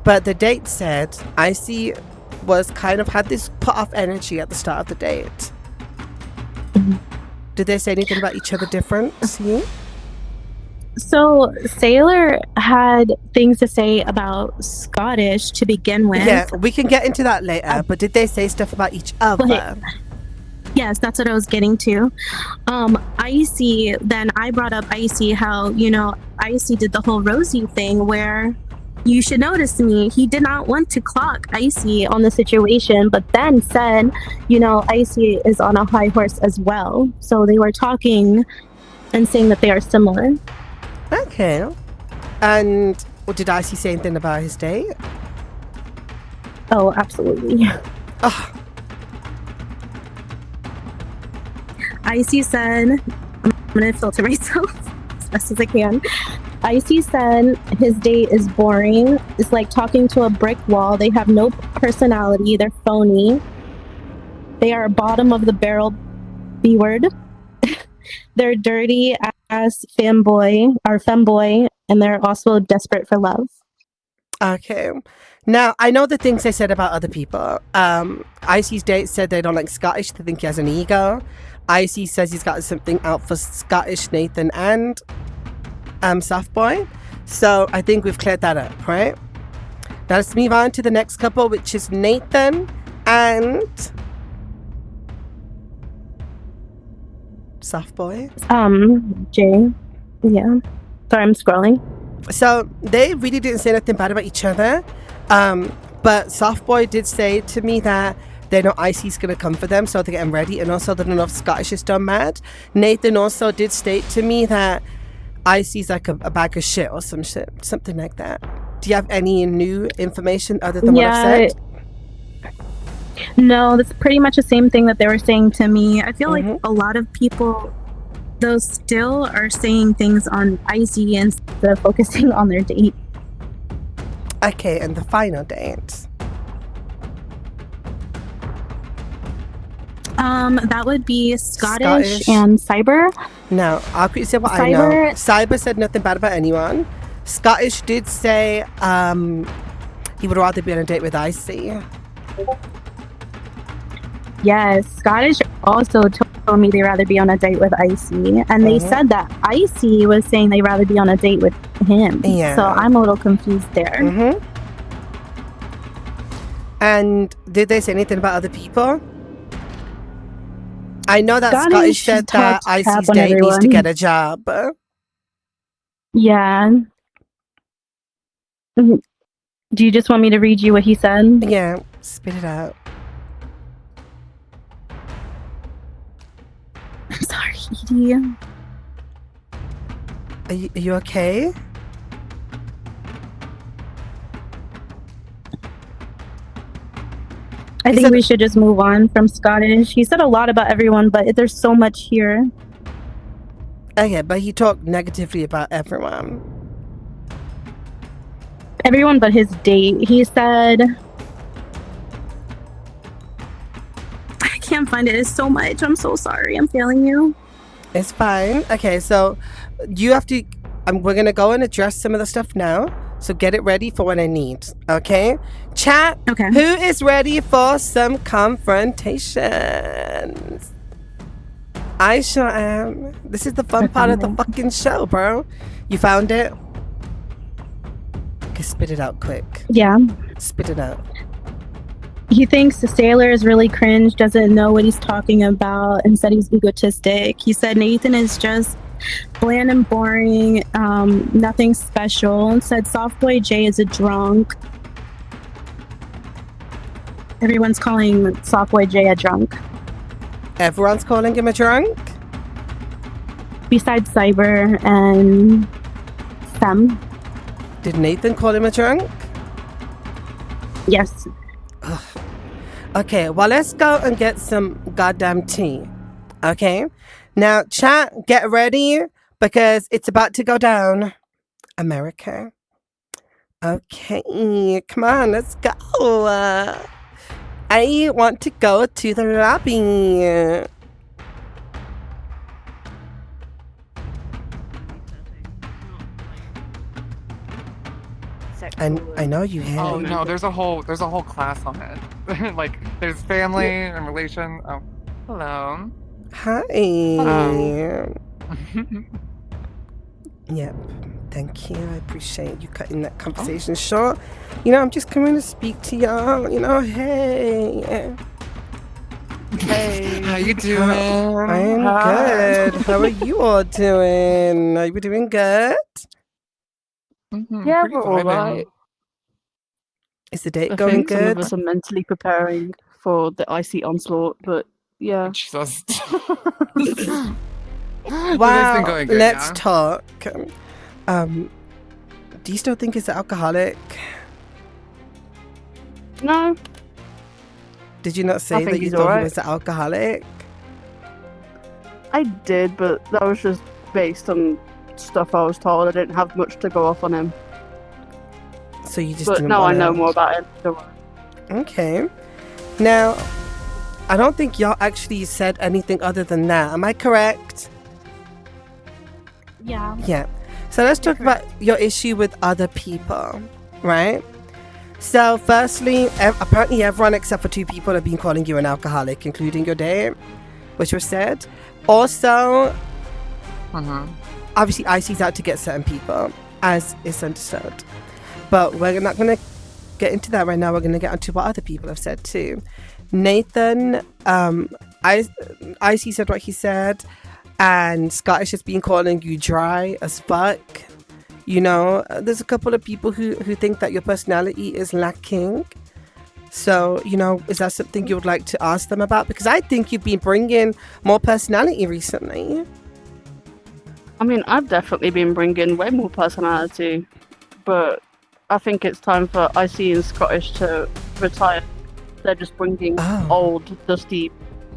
But the date said Icy was kind of had this put off energy at the start of the date. Did they say anything about each other different? See? So Sailor had things to say about Scottish to begin with. Yeah, we can get into that later. But did they say stuff about each other? Yes, that's what I was getting to. Icy, then I brought up Icy, how, you know, Icy did the whole Rosie thing where you should notice me. He did not want to clock Icy on the situation, but then said, you know, Icy is on a high horse as well. So they were talking and saying that they are similar. Okay. And did Icy say anything about his date? Oh, absolutely. Oh. Icy said, I'm going to filter myself as best as I can. Icy said his date is boring. It's like talking to a brick wall. They have no personality. They're phony. They are bottom of the barrel B word. They're dirty ass femboy, and they're also desperate for love. Okay. Now, I know the things they said about other people. Icy's date said they don't like Scottish. They think he has an ego. Icy says he's got something out for Scottish Nathan and Softboy. So I think we've cleared that up, right? Now let's move on to the next couple, which is Nathan and Softboy. Jay. Yeah. Sorry, I'm scrolling. So they really didn't say nothing bad about each other. But Softboy did say to me that they know Icy's gonna come for them, so they're getting ready, and also they don't know if Scottish is done mad. Nathan also did state to me that Icy's like a bag of shit or some shit, something like that. Do you have any new information other than what I've said? No, that's pretty much the same thing that they were saying to me. I feel like a lot of people, though, still are saying things on Icy instead of focusing on their date. Okay, and the final date. That would be Scottish and Cyber. No, I'll quickly say what I know. Cyber said nothing bad about anyone. Scottish did say he would rather be on a date with Icy. Yes, Scottish also told me they'd rather be on a date with Icy. And they said that Icy was saying they'd rather be on a date with him. Yeah. So I'm a little confused there. And did they say anything about other people? I know that Scottish said that Icy's date needs to get a job. Yeah. Do you just want me to read you what he said? Yeah, spit it out. I'm sorry, Edie. Are you okay? I think we should just move on from Scottish. He said a lot about everyone, but there's so much here. Okay, but he talked negatively about everyone. Everyone but his date. He said... I can't find it. It's so much. I'm so sorry. I'm failing you. It's fine. Okay, so you have to... we're going to go and address some of the stuff now. So get it ready for what I need. Okay? Chat. Okay. Who is ready for some confrontations? I sure am. This is the fun part of the fucking show, bro. You found it? Okay, spit it out quick. Yeah. Spit it out. He thinks the sailor is really cringe, doesn't know what he's talking about, and said he's egotistic. He said Nathan is just bland and boring, nothing special, and said Softboy J is a drunk. Everyone's calling Softboy J a drunk. Everyone's calling him a drunk? Besides Cyber and Fem. Did Nathan call him a drunk? Yes. Ugh. Okay, well, let's go and get some goddamn tea. Okay? Now, chat, get ready because it's about to go down. America. Okay, come on, let's go. I want to go to the lobby. And I know you have. Oh no, there's a whole class on it. Like there's family and relation. Oh, hello. Hi. Yep. Thank you. I appreciate you cutting that conversation short. You know, I'm just coming to speak to y'all. You know, hey. Hey, how you doing? I'm good. How are you all doing? Are you doing good? Yeah, we're all right. Is the date I going think good? some of us are mentally preparing for the icy onslaught, but yeah. Jesus. Wow. Going good, Let's yeah? talk. Do you still think he's an alcoholic? No. Did you not say that you thought he was an alcoholic? I did, but that was just based on stuff I was told. I didn't have much to go off on him. So you just But didn't now I wanna... know more about him. So... Okay. Now, I don't think y'all actually said anything other than that. Am I correct? Yeah. Yeah. So let's talk about your issue with other people, right? So firstly, apparently everyone except for 2 people have been calling you an alcoholic, including your date, which was said. Also, obviously Icy's out to get certain people, as is understood. But we're not going to get into that right now. We're going to get onto what other people have said too. Nathan, Icy said what he said, and Scottish has been calling you dry as fuck. You know, there's a couple of people who think that your personality is lacking. So, is that something you would like to ask them about? Because I think you've been bringing more personality recently. I mean, I've definitely been bringing way more personality, but I think it's time for Icy and Scottish to retire. They're just bringing old, dusty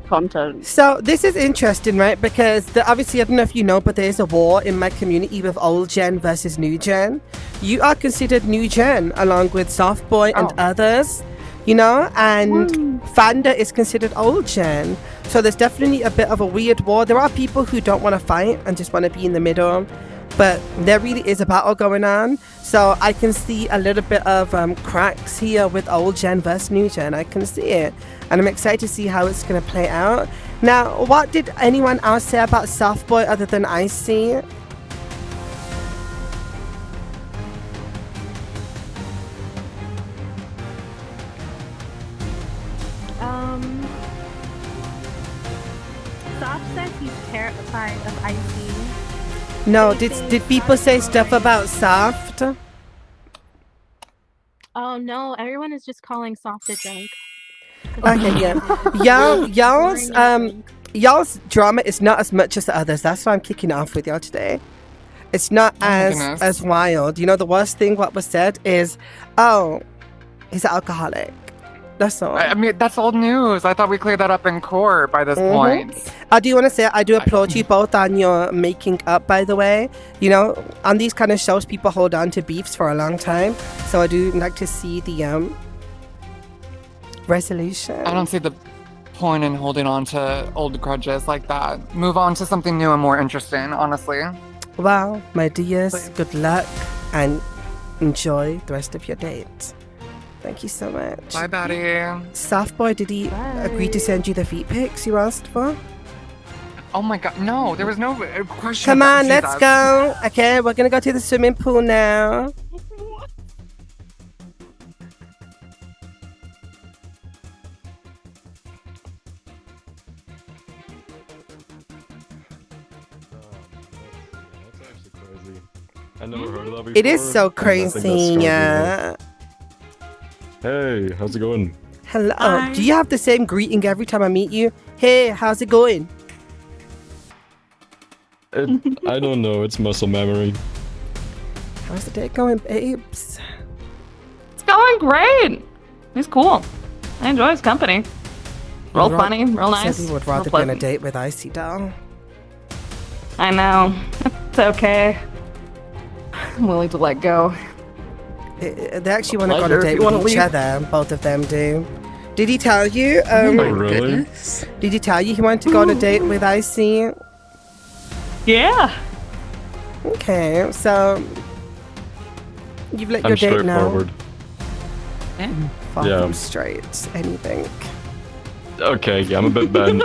content. So this is interesting, right? Because obviously, I don't know if you know, but there is a war in my community with old gen versus new gen. You are considered new gen along with Softboy and others, and Fanda is considered old gen. So there's definitely a bit of a weird war. There are people who don't want to fight and just want to be in the middle, but there really is a battle going on. So I can see a little bit of cracks here with old gen versus new gen. I can see it, and I'm excited to see how it's going to play out. Now, what did anyone else say about Softboy other than Icy? Soft says he's terrified of Icy. No, did people say stuff about Soft? Oh no, everyone is just calling Soft a drunk. Okay, yeah. Y'all's drama is not as much as the others. That's why I'm kicking it off with y'all today. It's not as wild. The worst thing what was said is, he's an alcoholic. That's all. I mean, that's old news. I thought we cleared that up in court by this point. I do want to say I do applaud you both on your making up, by the way. On these kind of shows, people hold on to beefs for a long time. So I do like to see the resolution. I don't see the point in holding on to old grudges like that. Move on to something new and more interesting, honestly. Well, my dears, good luck and enjoy the rest of your date. Thank you so much. Bye, Batty. Softboy, did he agree to send you the feet pics you asked for? Oh my god, no, there was no question. Come about on, let's go. Okay, we're gonna go to the swimming pool now. I never heard of that before. It is so and I think that's crazy, strong, yeah. Hey, how's it going? Hello. Hi. Do you have the same greeting every time I meet you? Hey, how's it going? I don't know, it's muscle memory. How's the day going, babes? It's going great. He's cool. I enjoy his company. Real Ro- funny, real nice. Said he would real rather be on a pleasant. date with Icy Doll. I know. It's okay. I'm willing to let go. They actually want to go on a Pleasure, if date you with wanna each leave. other. Both of them do. Did he tell you? Oh, really? Did he tell you he wanted to go on a date with Icy? Yeah. Okay, so you've let I'm your date know. straightforward. Far Yeah. from straight. Anything. Okay, yeah, I'm a bit bent.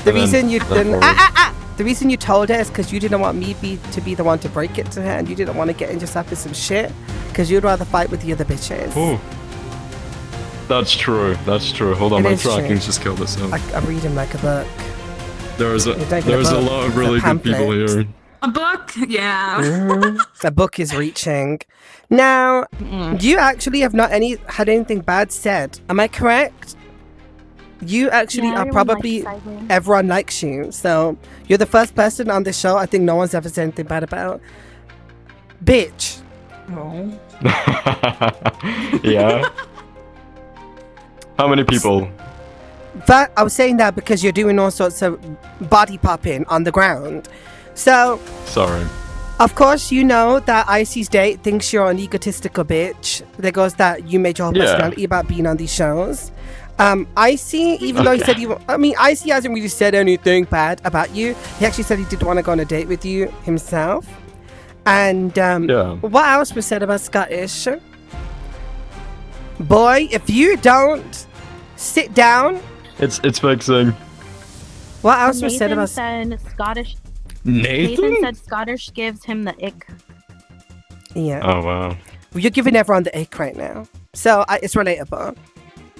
The reason you didn't. straightforward. The reason you told her is because you didn't want me to be the one to break it to her, and you didn't want to get yourself in some shit, because you'd rather fight with the other bitches. Oh. That's true. Hold on, It my is true. tracking's just killed us out. I read him like a book. There's a You're taking a book. lot of It's a really good people pamphlet. here. A book? Yeah. The book is reaching. Now, you actually have not had anything bad said. Am I correct? You actually are probably everyone likes you. So you're the first person on this show I think no one's ever said anything bad about. Bitch. Oh. Yeah. How many people? But I was saying that because you're doing all sorts of body popping on the ground. So, Sorry. of course, you know that Icy's date thinks you're an egotistical bitch. There goes that you made your whole Yeah. personality about being on these shows. Icy, even though he Okay. said Icy hasn't really said anything bad about you. He actually said he did want to go on a date with you himself. And Yeah. what else was said about Scottish? Boy, if you don't sit down, It's fixing. what else was said Nathan about said Scottish. Nathan Nathan? said Scottish gives him the ick. Yeah. Oh wow. You're giving everyone the ick right now. So it's relatable.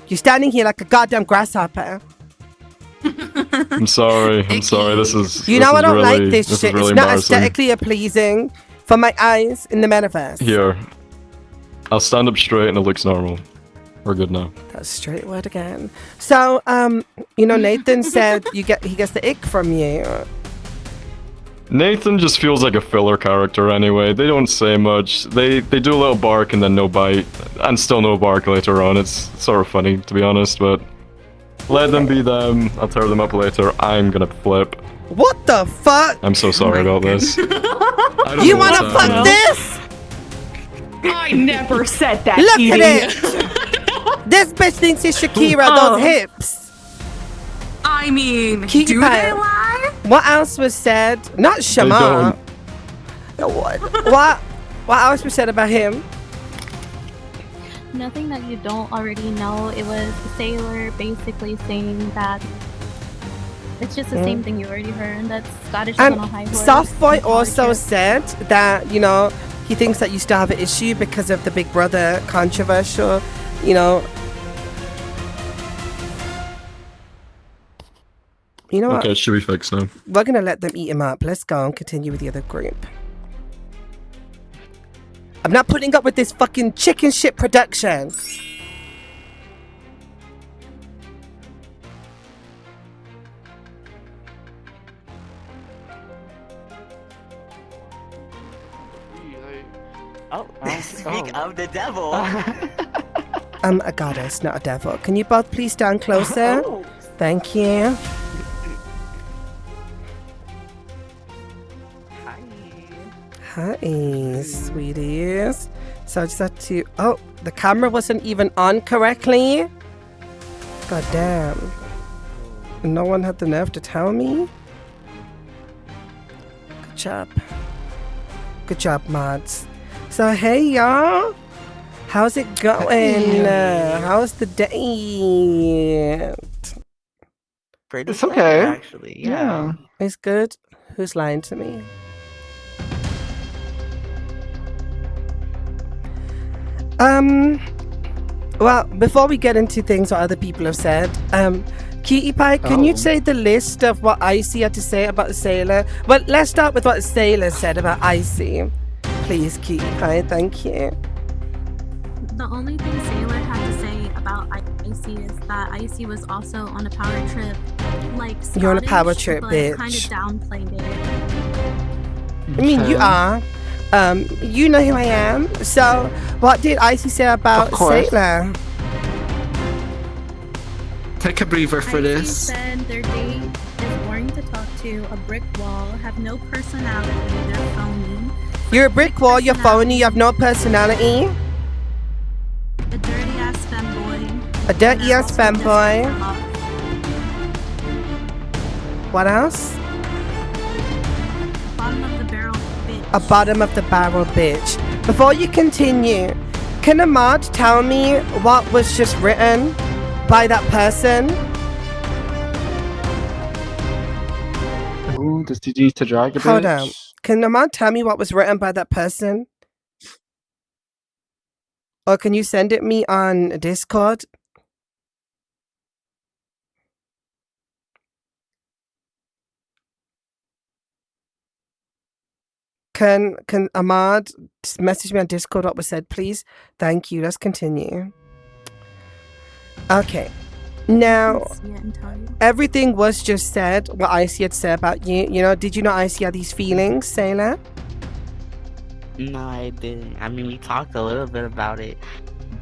You're standing here like a goddamn grasshopper. I'm sorry. This is. You know I don't really, like this is shit. really It's not embarrassing. aesthetically pleasing for my eyes in the metaverse. Here. I'll stand up straight and it looks normal. we're good now. That's a straight word again. So, Nathan said he gets the ick from you. Nathan just feels like a filler character anyway. They don't say much. They do a little bark and then no bite, and still no bark later on. It's sort of funny, to be honest, but let them be them. I'll tear them up later. I'm gonna flip. What the fuck? I'm so sorry about this. You wanna fuck this? I never said that. Look Edie. at it. This bitch thinks it's Shakira, those hips. I mean, Keep do quiet. they lie? What else was said? Not Shama. What else was said about him? Nothing that you don't already know. It was the sailor basically saying that it's just the same thing you already heard. That Scottish is on a high horse. Softboy also said that, he thinks that you still have an issue because of the Big Brother controversial, You know what? Okay, should we fix now? We're gonna let them eat him up. Let's go and continue with the other group. I'm not putting up with this fucking chicken shit production. Speak of the devil. I'm a goddess, not a devil. Can you both please stand closer? Thank you. Hi, sweeties. So I just had to... Oh, the camera wasn't even on correctly? God damn. No one had the nerve to tell me? Good job. Good job, mods. So, hey, y'all. How's it going? How's the date? Pretty It's good, okay. actually. Yeah. It's good? Who's lying to me? Well, before we get into things what other people have said, Cutie Pie, can you say the list of what Icy had to say about the sailor? Well, let's start with what the sailor said about Icy. Please, Cutie Pie, thank you. The only thing Sailor had to say about Icy is that Icy was also on a power trip, like You're on a power Scottish, trip, but bitch. kind of downplayed it. I mean, you are. You know who I am. So, what did Icy say about Of course. Sailor? Take a breather for Icy this. said their date is boring to talk to, a brick wall, have no personality, they're phony. You're a brick wall, you're phony, you have no personality. A dirty ass femboy. A dirty ass and they're also femboy. desperate for love. What else? Bottom of the barrel bitch. A bottom of the barrel bitch. Before you continue, can Ahmad tell me what was just written by that person? Ooh, does he need to drag a bit? Hold on. Can Ahmad tell me what was written by that person? Or can you send it me on Discord? Can Ahmad message me on Discord what was said, please? Thank you. Let's continue. Okay. Now, See it and tell you. everything was just said, what Icy had said about you. You know, did you know Icy had these feelings, Sailor? No, I didn't. I mean, we talked a little bit about it,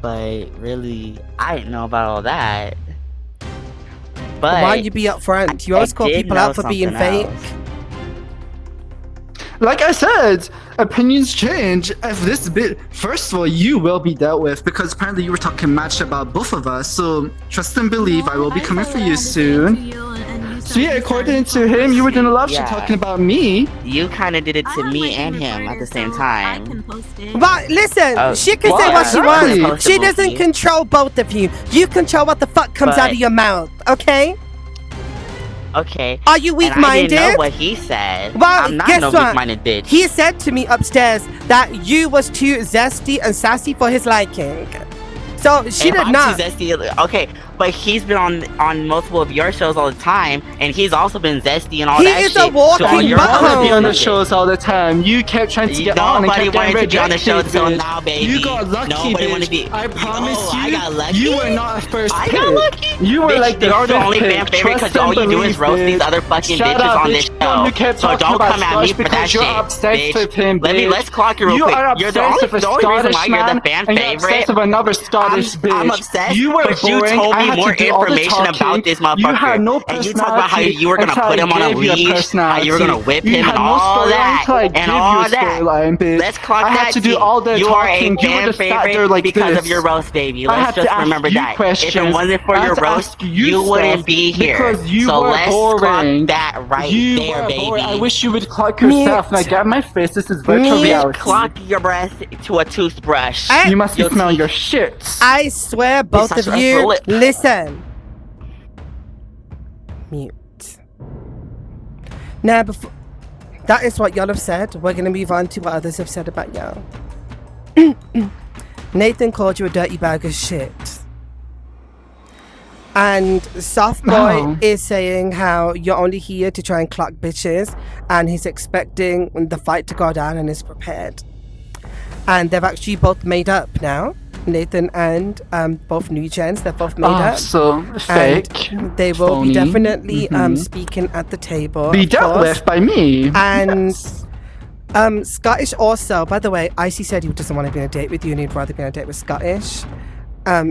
but really, I didn't know about all that. But Why'd you be upfront? You always I call did people know out for being something fake. else. Like I said, opinions change. If this bit, first of all, you will be dealt with because apparently you were talking match about both of us. So trust and believe, No, I will be coming said for what I you had to say soon. to you, and you said So yeah, you according said to him, you were doing a love shit Yeah. talking about me. You kind of did it I to have me my and screen him at the recorded, same so time. I can post it. But listen, Oh, she can well, say what she exactly. wants. She doesn't control both of you. You control what the fuck comes out But- of your mouth, okay? Okay. Are you And I didn't weak-minded? know what he said. Well, I'm not guess no what? weak-minded bitch. He said to me upstairs that you was too zesty and sassy for his liking. So she If did I'm not. too zesty, okay, but he's been on multiple of your shows all the time, and he's also been zesty and all He that is shit. a walking so You you're butthole. want to be on the shit. shows all the time. You kept trying to get on and Nobody kept wanted getting to be on the rejected, show until bitch. now, baby. You got lucky, Nobody bitch. wanted to be. I promise Oh, I got lucky? you were not a first I pick. got lucky. You were Bitch, like the you're the fifth only pick. fan favorite because Trust all and you do is believe, roast these bitch. other fucking Shut bitches up, on bitch. this You're the one who show. kept So talking don't about come at me Scottish for that because you're shit, obsessed bitch. with him, bitch. Let's clock you real You quick. are You're the obsessed only with a reason Scottish why you're the man, fan and you're favorite. obsessed with another Scottish bitch. I'm obsessed, You were but you boring. told I me had more to do all the information about talking. this You motherfucker. had no And you talk about how personality you were gonna until put I him on a gave you leash, how you were gonna personality. whip You him had and no all storyline that, until I and gave you a all that. storyline, bitch. Let's clock I that had to do tea. all the You talking. are a You were fan just sat favorite there like because this. of your roast, baby. I Let's had just to ask remember you that. questions. If it wasn't for I had your to roast, ask you you stuff wouldn't be here. because you So were let's boring. clock that right You there, were baby. boring. I wish you would clock Mute. yourself. Now get my face. This is virtual Mute. reality. Clock your breath to a toothbrush. I- You must be Guilty. smelling your shit. I swear, both such of a you, lip. listen. Mute. Now, before that is what y'all have said. We're gonna move on to what others have said about y'all. Nathan called you a dirty bag of shit. And Soft Boy Oh. is saying how you're only here to try and clock bitches, and he's expecting the fight to go down and is prepared. And they've actually both made up now. Nathan and both new gens, they're both made up. So fake. And they will phony. be definitely Mhm. speaking at the table. Be of dealt course. with by me. And Yes. Scottish also, by the way, Icy said he doesn't want to be on a date with you and he'd rather be on a date with Scottish.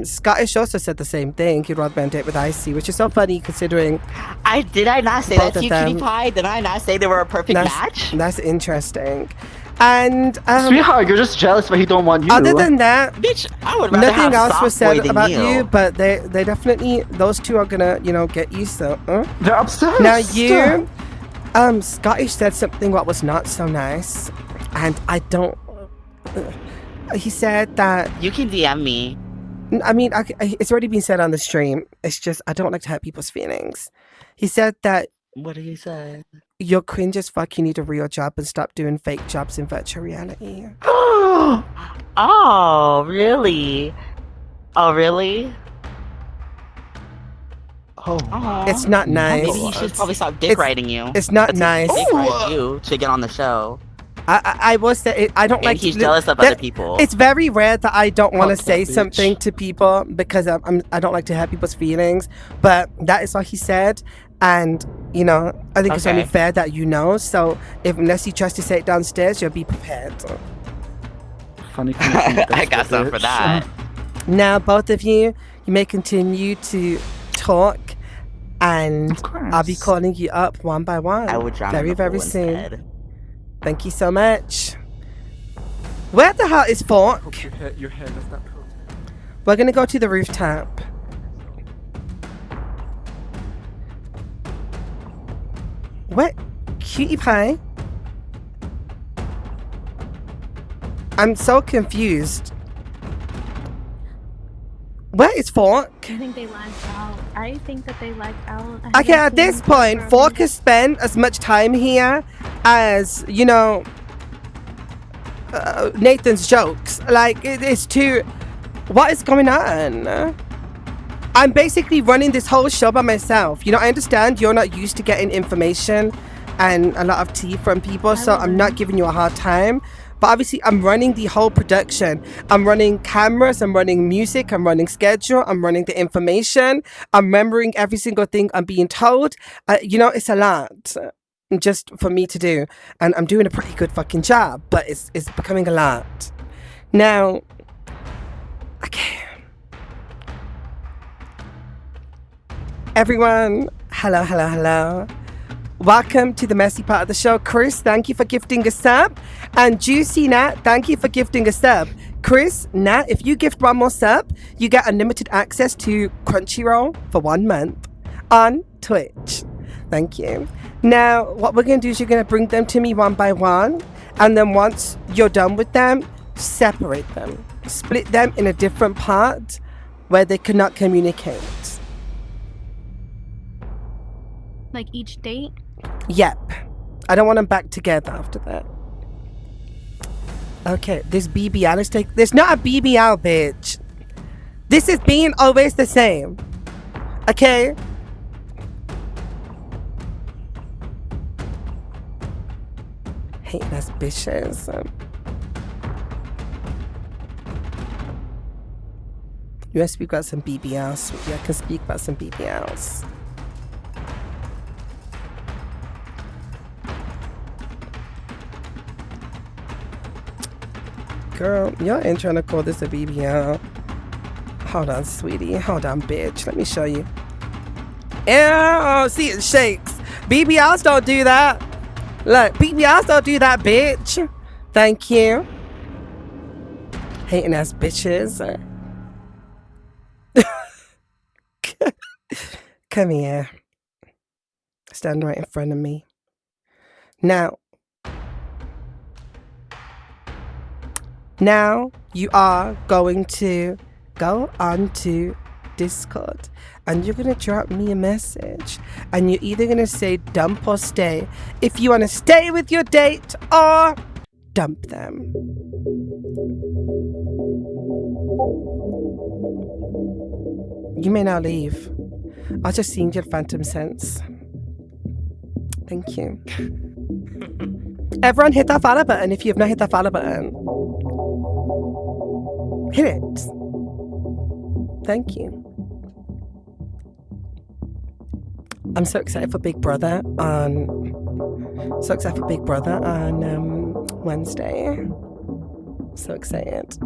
Scottish also said the same thing. He'd rather be on a date with Icy, which is so funny considering Did I not say both that to you, of cutie them. pie? Did I not say they were a perfect match? That's interesting. And Sweetheart, you're just jealous, but he don't want you. other than that, Bitch, I would rather nothing have else soft was boy said than about you, but they definitely, those two are gonna, get you, so. they're obsessed. Now you, Scottish said something what was not so nice, and I don't. He said that. You can DM me. I mean, it's already been said on the stream. It's just I don't like to hurt people's feelings. He said that What did he say? you're cringe as fuck. You need a real job and stop doing fake jobs in virtual reality. Oh, really? Oh, really? Oh. Aw. It's not nice. Maybe he should probably stop dick riding you. It's not Let's nice. Dick ride you to get on the show. I will say I don't And like. he's jealous of other people. It's very rare that I don't want to Fuck say that bitch. something to people because I don't like to hurt people's feelings. But that is what he said, and I think it's only Okay. fair that you know. So unless he tries to say it downstairs, you'll be prepared. Funny connection. I got something for that. Now, both of you may continue to talk, and Of course. I'll be calling you up one by one. I would drown very, in the very pool soon. instead. Thank you so much. Where the hell is Fork? Your head is not cool. We're gonna go to the rooftop. What? Cutie pie? I'm so confused. Where is Fork? I think they lagged out. I think that they lagged out. Okay, at this point, Fork has spent as much time here as, Nathan's jokes. Like, it's too... What is going on? I'm basically running this whole show by myself. I understand you're not used to getting information and a lot of tea from people, so I'm not giving you a hard time. But obviously, I'm running the whole production. I'm running cameras, I'm running music, I'm running schedule, I'm running the information, I'm remembering every single thing I'm being told. It's a lot just for me to do. And I'm doing a pretty good fucking job, but it's becoming a lot. Now, okay. Everyone, hello. Welcome to the messy part of the show. Chris, thank you for gifting a sub. And Juicy Nat, thank you for gifting a sub. Chris, Nat, if you gift one more sub, you get unlimited access to Crunchyroll for 1 month on Twitch. Thank you. Now, what we're going to do is you're going to bring them to me one by one. And then once you're done with them, separate them. Split them in a different part where they cannot communicate. Like each date? Yep. I don't want them back together after that. Okay, this BBL is there's not a BBL, bitch. This is being always the same. Okay? Hating ass bitches. You want to speak about some BBLs? Yeah, I can speak about some BBLs. Girl, y'all ain't trying to call this a BBL. Hold on, sweetie. Hold on, bitch. Let me show you. Ew, see, it shakes. BBLs don't do that. Look, BBLs don't do that, bitch. Thank you. Hating ass bitches. Come here. Stand right in front of me. Now you are going to go onto Discord and you're going to drop me a message and you're either going to say dump or stay. If you want to stay with your date or dump them. You may now leave. I just seen your phantom sense. Thank you. Everyone hit that follow button if you have not hit that follow button. Hit it. Thank you. I'm so excited for Big Brother on Wednesday. So excited.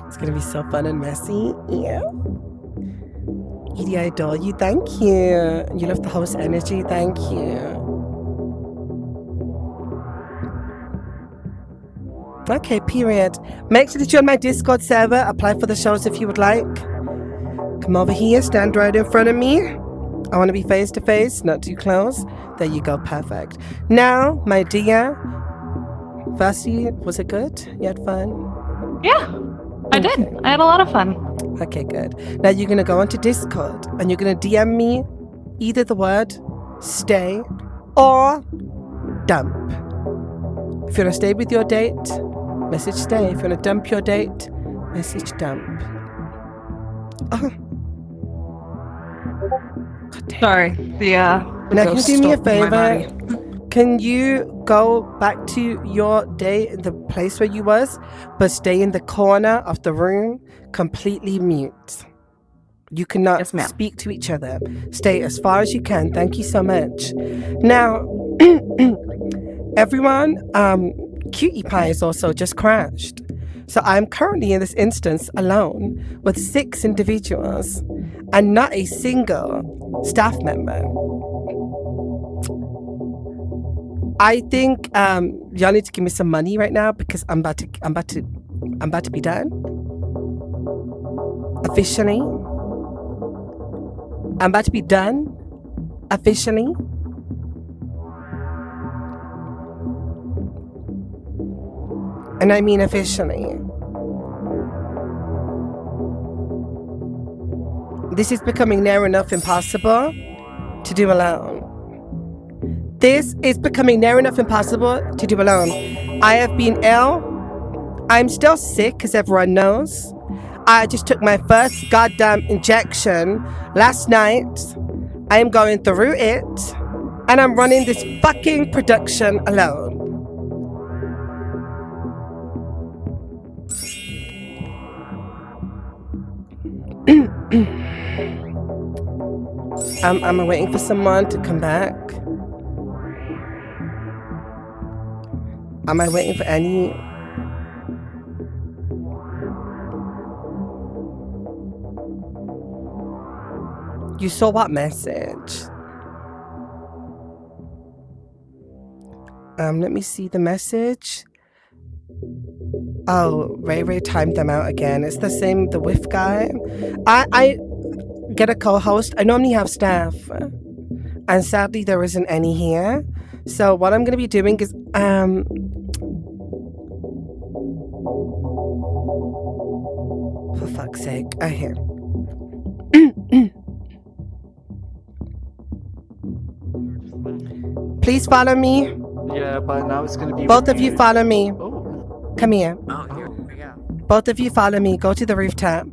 It's gonna be so fun and messy. Yeah. Edie, I adore you. Thank you. You love the host energy. Thank you. Okay, period. Make sure that you're on my Discord server. Apply for the shows if you would like. Come over here. Stand right in front of me. I want to be face to face, not too close. There you go. Perfect. Now, my dear. Firstly, was it good? You had fun? Yeah, I did. I had a lot of fun. Okay, good. Now you're going to go onto Discord and you're going to DM me either the word stay or dump. If you want to stay with your date, message stay. If you want to dump your date, message dump. Oh. Sorry. Now, can you do me a favor? Can you go back to your day in the place where you was, but stay in the corner of the room, completely mute? You cannot speak to each other. Stay as far as you can. Thank you so much. Now, everyone, Cutie Pie is also just crashed. So I'm currently in this instance alone with 6 individuals and not a single staff member. I think y'all need to give me some money right now because I'm about to be done. Officially. I'm about to be done. Officially. And I mean officially. This is becoming near enough impossible to do alone. This is becoming near enough impossible to do alone. I have been ill. I'm still sick, as everyone knows. I just took my first goddamn injection last night. I am going through it. And I'm running this fucking production alone. I'm waiting for someone to come back. Am I waiting for any? You saw what message? Let me see the message. Oh, Ray timed them out again. It's the same, the whiff guy. I get a co-host. I normally have staff. And sadly, there isn't any here. So what I'm going to be doing is, for fuck's sake, I hear. Please follow me. Yeah, but now it's gonna be. Both of you follow me. Oh. Come here. Oh, here we go. Both of you follow me. Go to the rooftop.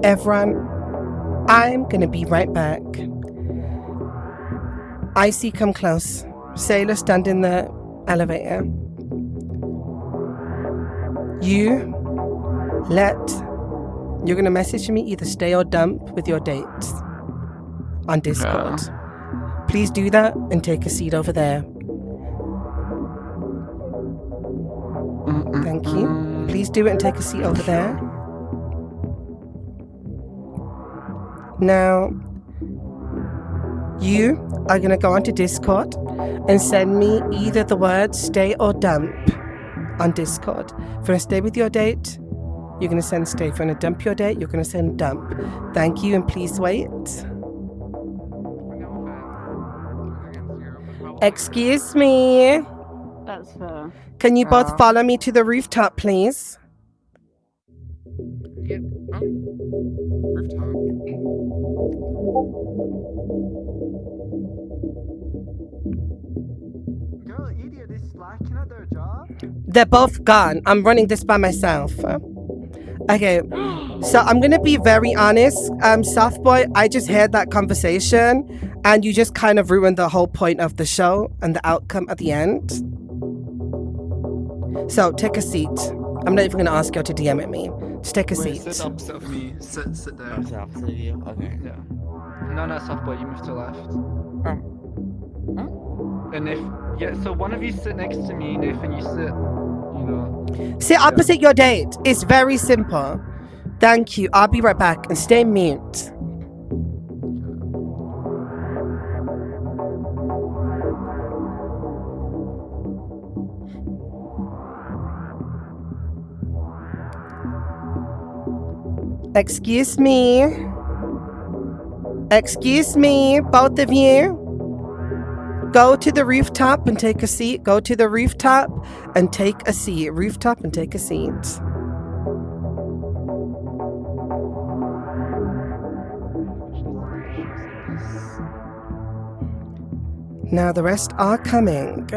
Everyone, I'm gonna be right back. Icy, come close. Sailor, stand in the elevator. You're gonna message me either stay or dump with your dates on Discord. Please do that and take a seat over there. Thank you. Please do it and take a seat over there. Now, you are going to go onto Discord and send me either the words stay or dump on Discord. If you're going to stay with your date, you're going to send stay. If you're going to dump your date, you're going to send dump. Thank you, and please wait. Excuse me. That's fair. Can you both follow me to the rooftop, please? Yeah. Rooftop. Girl, idiot, is slacking at their job? They're both gone. I'm running this by myself. Okay, so I'm gonna be very honest. Softboy, I just heard that conversation and you just kind of ruined the whole point of the show and the outcome at the end. So take a seat. I'm not even gonna ask you to DM at me. Just take a seat. Sit opposite of me. Sit there. Opposite of you? Okay. Yeah. No, softboy, you move to the left. And so one of you sit next to me, Nathan, you sit, Sit opposite your date. It's very simple. Thank you. I'll be right back and stay mute. Excuse me, both of you. Go to the rooftop and take a seat. Go to the rooftop and take a seat. Rooftop and take a seat. Now the rest are coming.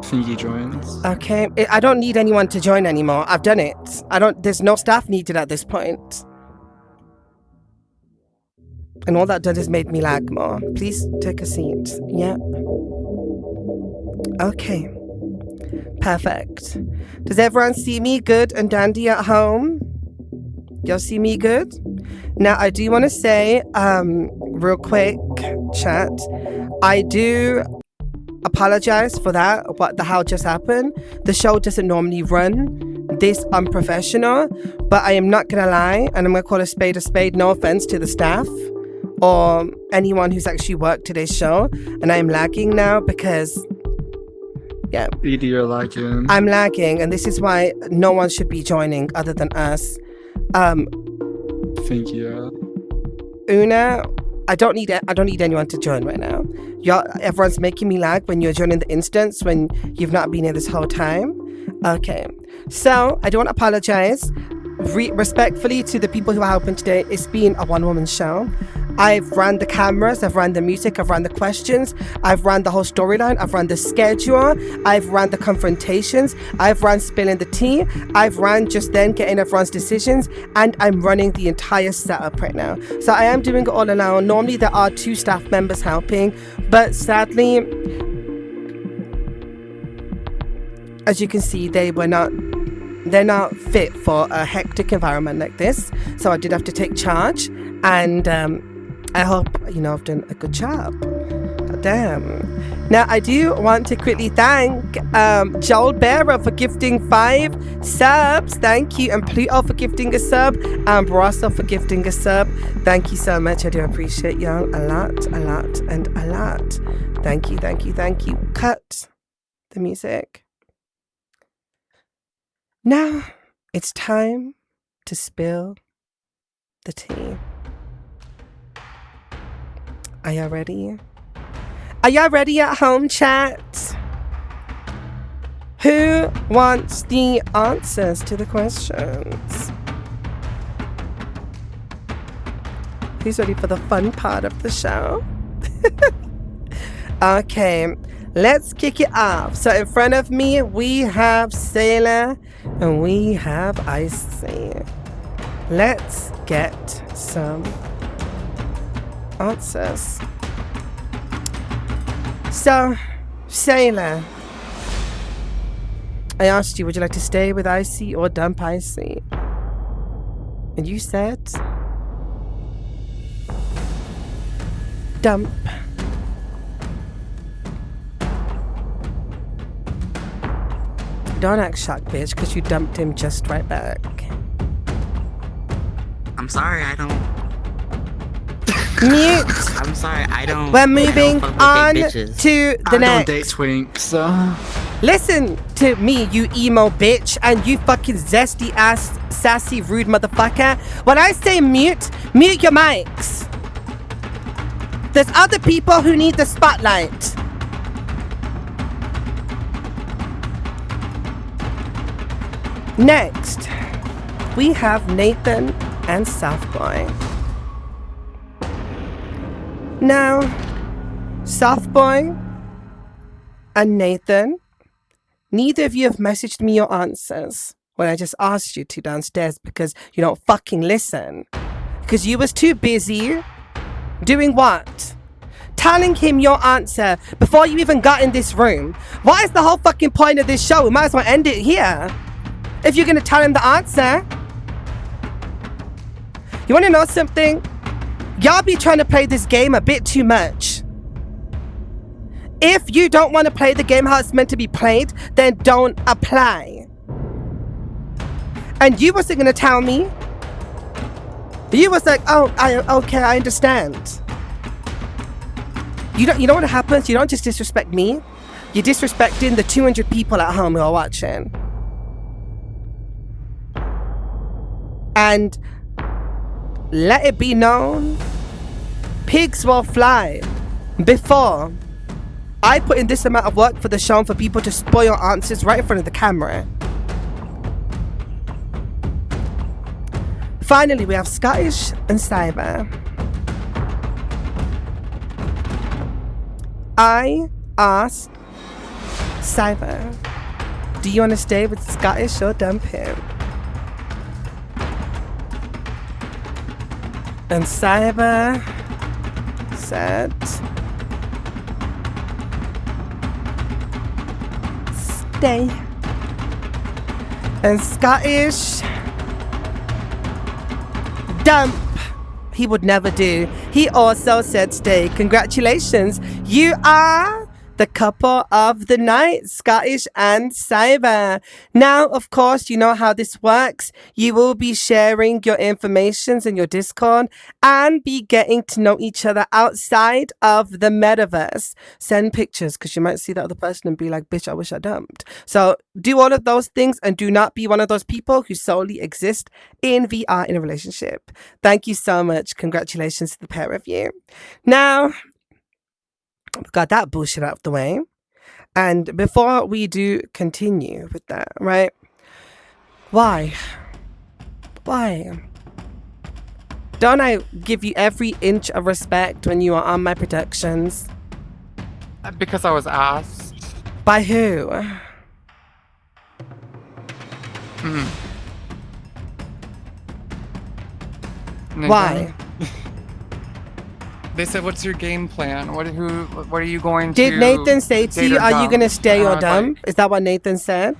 Thingy joins. Okay, I don't need anyone to join anymore. I've done it. There's no staff needed at this point. And all that done is made me lag more. Please take a seat. Yeah. Okay. Perfect. Does everyone see me good and dandy at home? Y'all see me good? Now, I do want to say, real quick, chat, I do apologize for that, what the hell just happened. The show doesn't normally run this unprofessional, but I am not gonna lie, and I'm gonna call a spade, no offense to the staff or anyone who's actually worked today's show, and I am lagging now because, yeah. Edie, you're lagging. I'm lagging, and this is why no one should be joining other than us. Thank you. Una, I don't need anyone to join right now. Everyone's making me lag when you're joining the instance when you've not been here this whole time. Okay, so I don't apologize. Respectfully to the people who are helping today, it's been a one-woman show. I've ran the cameras, I've ran the music, I've ran the questions, I've ran the whole storyline, I've ran the schedule, I've ran the confrontations, I've ran spilling the tea, I've ran just then getting everyone's decisions, and I'm running the entire setup right now. So I am doing it all alone. Normally there are 2 staff members helping, but sadly, as you can see, they're not fit for a hectic environment like this. So I did have to take charge, and I hope, I've done a good job. God damn. Now, I do want to quickly thank Joel Bearer for gifting 5 subs. Thank you. And Pluto for gifting a sub. And Brasso for gifting a sub. Thank you so much. I do appreciate y'all a lot, and a lot. Thank you. Cut the music. Now, it's time to spill the tea. Are y'all ready? Are y'all ready at home, chat? Who wants the answers to the questions? Who's ready for the fun part of the show? Okay, let's kick it off. So in front of me, we have Sailor and we have Icy. Let's get some answers. So, Sailor, I asked you, would you like to stay with Icy or dump Icy? And you said dump. Don't act shocked, bitch, because you dumped him just right back. I'm sorry, I don't. Mute. I'm sorry, I don't. We're moving on to the I next. don't date twinks, so. Listen to me, you emo bitch, and you fucking zesty ass, sassy, rude motherfucker. When I say mute, mute your mics. There's other people who need the spotlight. Next, we have Nathan and Southboy. Now, Southboy and Nathan, neither of you have messaged me your answers when I just asked you to downstairs because you don't fucking listen. Because you was too busy doing what? Telling him your answer before you even got in this room. What is the whole fucking point of this show? We might as well end it here. If you're gonna tell him the answer. You wanna know something? Y'all be trying to play this game a bit too much. If you don't want to play the game how it's meant to be played, then don't apply. And you wasn't gonna tell me. You was like, oh, okay, I understand. You know what happens? You don't just disrespect me. You're disrespecting the 200 people at home who are watching. And let it be known, pigs will fly. Before I put in this amount of work for the show and for people to spoil answers right in front of the camera. Finally, we have Scottish and Cyber. I asked Cyber, do you want to stay with Scottish or dump him? And Cyber said stay. And Scottish dump. He would never do. He also said stay. Congratulations. You are the couple of the night, Scottish and Cyber. Now, of course, you know how this works. You will be sharing your informations in your Discord and be getting to know each other outside of the metaverse. Send pictures because you might see the other person and be like, bitch, I wish I dumped. So do all of those things and do not be one of those people who solely exist in VR in a relationship. Thank you so much. Congratulations to the pair of you. Now, we've got that bullshit out of the way. And before we do continue with that, right? Why? Don't I give you every inch of respect when you are on my productions? Because I was asked. By who? Why? They said, "What's your game plan? What are you going to?" Did Nathan say to you, "Are you gonna stay or dump?" Like, is that what Nathan said?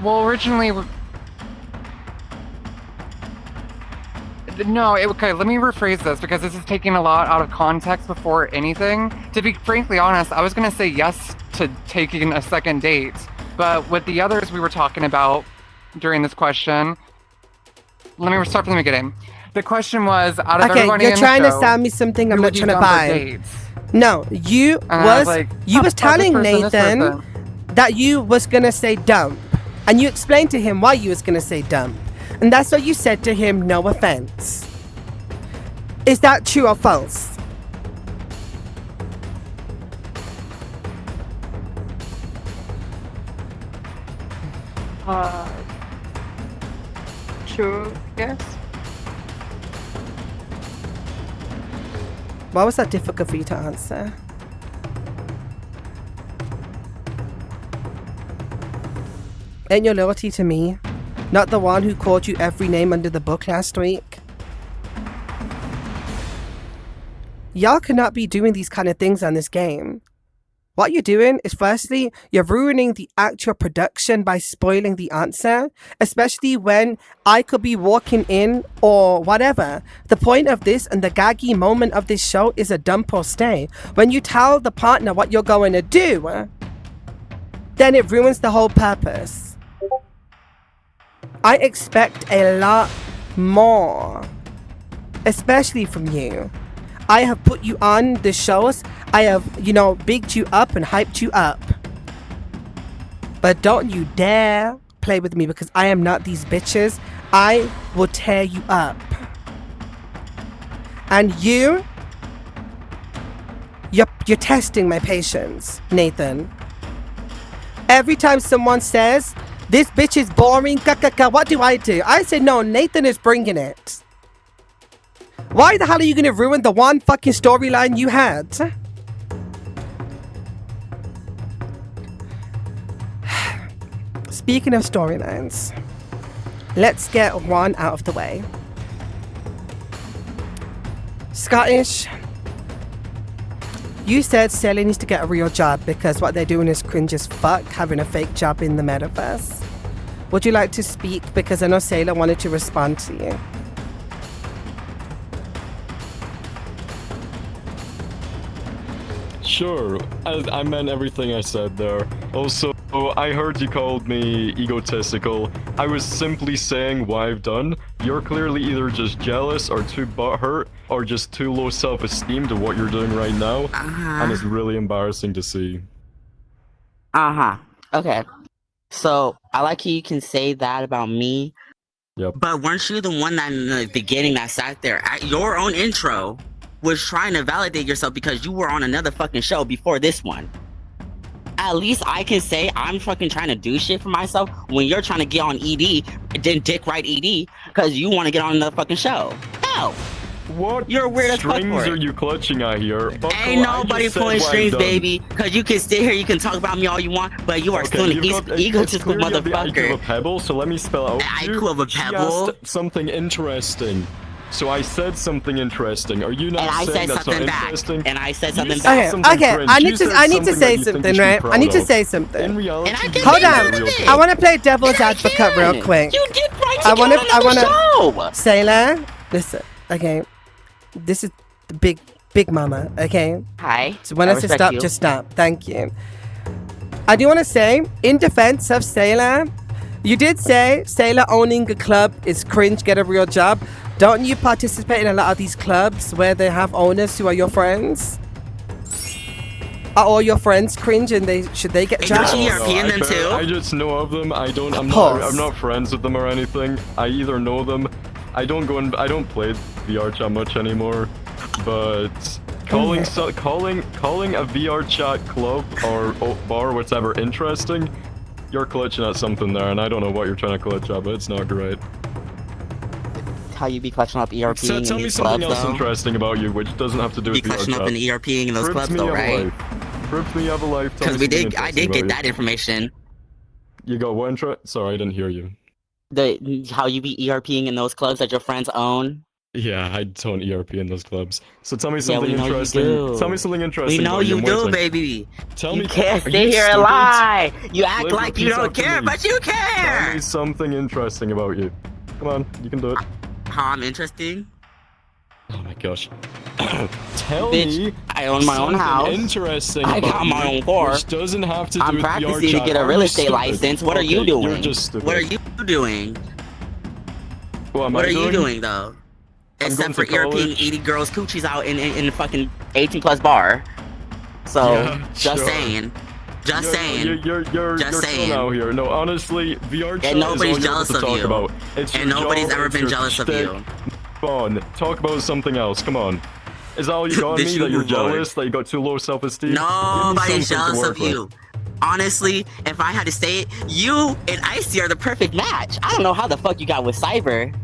Well, originally, no. Okay, let me rephrase this because this is taking a lot out of context before anything. To be frankly honest, I was gonna say yes to taking a second date, but with the others we were talking about during this question, let me start from the beginning. The question was, out of everybody in the show, you're trying to sell me something I'm not trying to buy. No, you was telling Nathan that you was gonna say dump, and you explained to him why you was gonna say dump, and that's what you said to him. No offense. Is that true or false? True, yes. Why was that difficult for you to answer? Ain't your loyalty to me? Not the one who called you every name under the book last week? Y'all cannot be doing these kind of things on this game. What you're doing is, firstly, you're ruining the actual production by spoiling the answer, especially when I could be walking in or whatever. The point of this and the gaggy moment of this show is a dump or stay. When you tell the partner what you're going to do, then it ruins the whole purpose. I expect a lot more, especially from you. I have put you on the shows. I have, bigged you up and hyped you up. But don't you dare play with me, because I am not these bitches. I will tear you up. And you're testing my patience, Nathan. Every time someone says, this bitch is boring, what do? I say, no, Nathan is bringing it. Why the hell are you going to ruin the one fucking storyline you had? Speaking of storylines, let's get one out of the way. Scottish, you said Sally needs to get a real job because what they're doing is cringe as fuck, having a fake job in the metaverse. Would you like to speak? Because I know Sailor wanted to respond to you. Sure, I meant everything I said there. Also, I heard you called me egotistical. I was simply saying what I've done. You're clearly either just jealous or too butthurt or just too low self-esteem to what you're doing right now. And it's really embarrassing to see. Okay. So, I like how you can say that about me. Yep. But weren't you the one that in the beginning that sat there at your own intro was trying to validate yourself because you were on another fucking show before this one? At least I can say I'm fucking trying to do shit for myself when you're trying to get on ED, then dick right ED, because you want to get on another fucking show. Hell! What You're weird as fuck strings for are it. you clutching at here? Buckle, Ain't nobody pulling strings, done. baby. Because you can sit here, you can talk about me all you want, but you are still an egotistical motherfucker. It's clear of a pebble, so let me spell it out for you. IQ of a pebble? She asked something interesting. So I said something interesting. Are you not saying that's not interesting? And I said something back. Okay, I need to say something, right? I need to say something. In reality, hold on. I want to play devil's advocate real quick. You did right to I want show. Sailor, listen, okay. This is the big mama, okay? Hi. So when I say stop, just stop. Thank you. I do want to say, in defense of Sailor, you did say Sailor owning a club is cringe, get a real job. Don't you participate in a lot of these clubs where they have owners who are your friends? Are all your friends cringe and should they get jobs? I just know of them. I'm not friends with them or anything. I either know them. I don't play VR chat much anymore. But calling a VR chat club or bar, whatever, interesting, you're clutching at something there, and I don't know what you're trying to clutch at, but it's not great. How you be clutching up ERPing So in tell me these something clubs, else interesting about you, which doesn't have to do with VR chat. Be clutching up in ERPing in those clubs, though, right? Prove me you have a life. Because I did get that information. You got what intro? Sorry, I didn't hear you. How you be ERPing in those clubs that your friends own? Yeah, I don't ERP in those clubs. So tell me something interesting. Tell me something interesting. We know you do, baby. Tell me. You can't stay here and lie. You act like you don't care, but you care. Tell me something interesting about you. Come on, you can do it. How I'm interesting? Oh my gosh. Tell me. I own my own house. Interesting. I got my own car. Which doesn't have to do I'm with practicing to get a real estate license. What are you doing? You're just stupid. What are you doing? What are you doing though? Except for ERPing 80 girls' coochies out in the fucking 18+ bar. So, yeah, just saying. Just saying. You're saying. Out here. No, honestly, VR chat and nobody's is all jealous you have to of talk you. about. It's and nobody's ever been jealous of you. Come on, talk about something else. Come on. Is that all you got on me? That you're jealous? That you got too low self-esteem? Nobody's jealous of you. Honestly, if I had to say it, you and Icy are the perfect match. I don't know how the fuck you got with Cyber.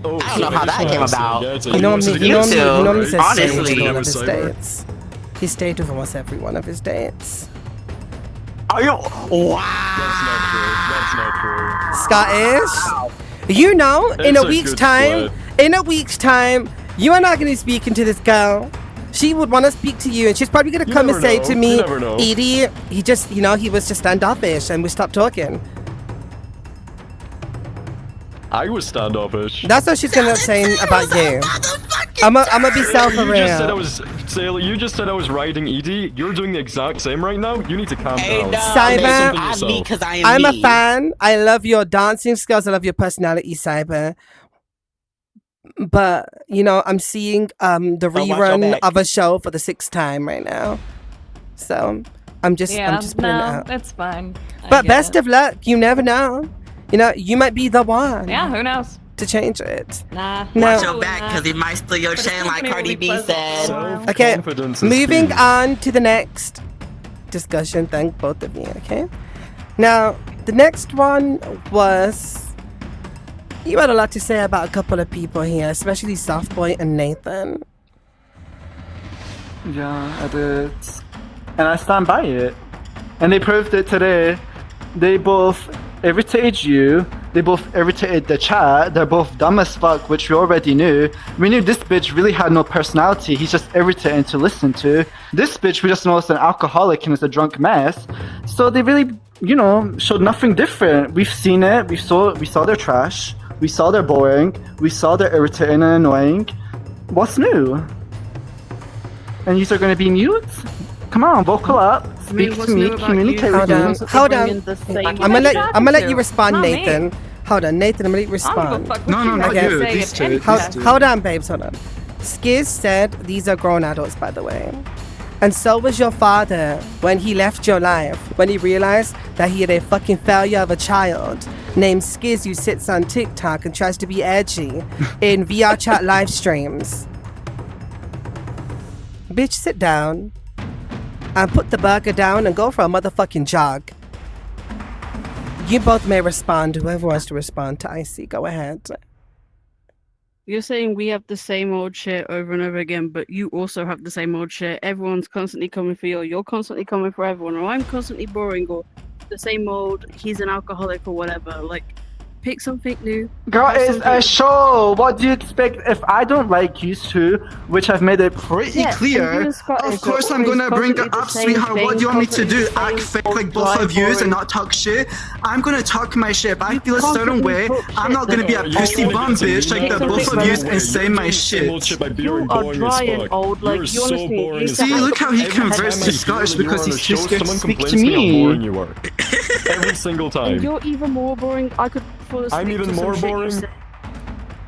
Oh, I don't know how that came about. He normally says honestly, one of his dates. He stayed with almost every one of his dates. Are you? Wow. That's not true. That's not true. Scottish. You know, in It's a a week's good time, split. you are not going to be speaking to this girl. She would want to speak to you, and she's probably going to You come and never say know. to You me, never know. Edie, he just, he was just standoffish, and we stopped talking. I was standoffish. That's what she's going to end up saying about you. I'm gonna be You just said I self-aware. was Sailor. You just said I was riding Edie. You're doing the exact same right now. You need to calm Hey, down. no, Cyber, listen, I'm me because I am I'm a me. fan. I love your dancing skills. I love your personality, Cyber. But you know, I'm seeing the watch your rerun back. of a show for the 6th time right now. So I'm just putting it out. That's fine. But best of luck. You never know. You know, you might be the one. Yeah, who knows? To change it. Nah. No. Watch your back because he might steal your chain like Cardi B said. Okay, Self-confidence is moving key. on to the next discussion. Thank both of you, okay? Now, the next one was... You had a lot to say about a couple of people here, especially Softboy and Nathan. Yeah, I did. And I stand by it. And they proved it today. They both irritated you. They both irritated the chat. They're both dumb as fuck, which we already knew. We knew this bitch really had no personality. He's just irritating to listen to. This bitch, we just know is an alcoholic and is a drunk mess. So they really, you know, showed nothing different. We've seen it. We saw their trash. We saw they're boring. We saw they're irritating and annoying. What's new? And you are going to be mute? Come on, vocal up. Speak to me. Communicate with me. Hold on. I'm gonna let you respond, Not me. Nathan. Hold on, Nathan. I'm gonna let you respond. No, not Okay. you. These two. Hold on, babes. Hold on. Skiz said these are grown adults, by the way. And so was your father when he left your life, when he realized that he had a fucking failure of a child named Skiz who sits on TikTok and tries to be edgy in VR chat live streams. Bitch, sit down and put the burger down and go for a motherfucking jog. You both may respond. Whoever wants to respond to Icy, go ahead. You're saying we have the same old shit over and over again, but you also have the same old shit. Everyone's constantly coming for you, or you're constantly coming for everyone, or I'm constantly boring, or the same old, he's an alcoholic, or whatever. Like, pick something new. Girl, Have it's something- a show. What do you expect? If I don't like you two, which I've made it pretty Yeah, and you clear, and Scott of is course I'm always gonna bring it constantly up, the same sweetheart. What thing, do you want me to constantly do? the Act same fake like both dry, of yous and boring- not talk shit? I'm gonna talk my shit. If I feel a certain constantly way, talk I'm shit not gonna be a then. You're pussy trying to bum get to bitch like me the Nathan, both of Nathan, yous and say my Same shit. old shit by You being are boring dry as and fuck. old, like, You're you so honestly- boring you as sound See, fuck. look how he Every time converts I to hear Scottish that you because are on he's a too show, scared to someone speak to complains me how me. boring you are. Every single And time. you're even more boring. I could fall asleep I'm even to some more shit you boring? said.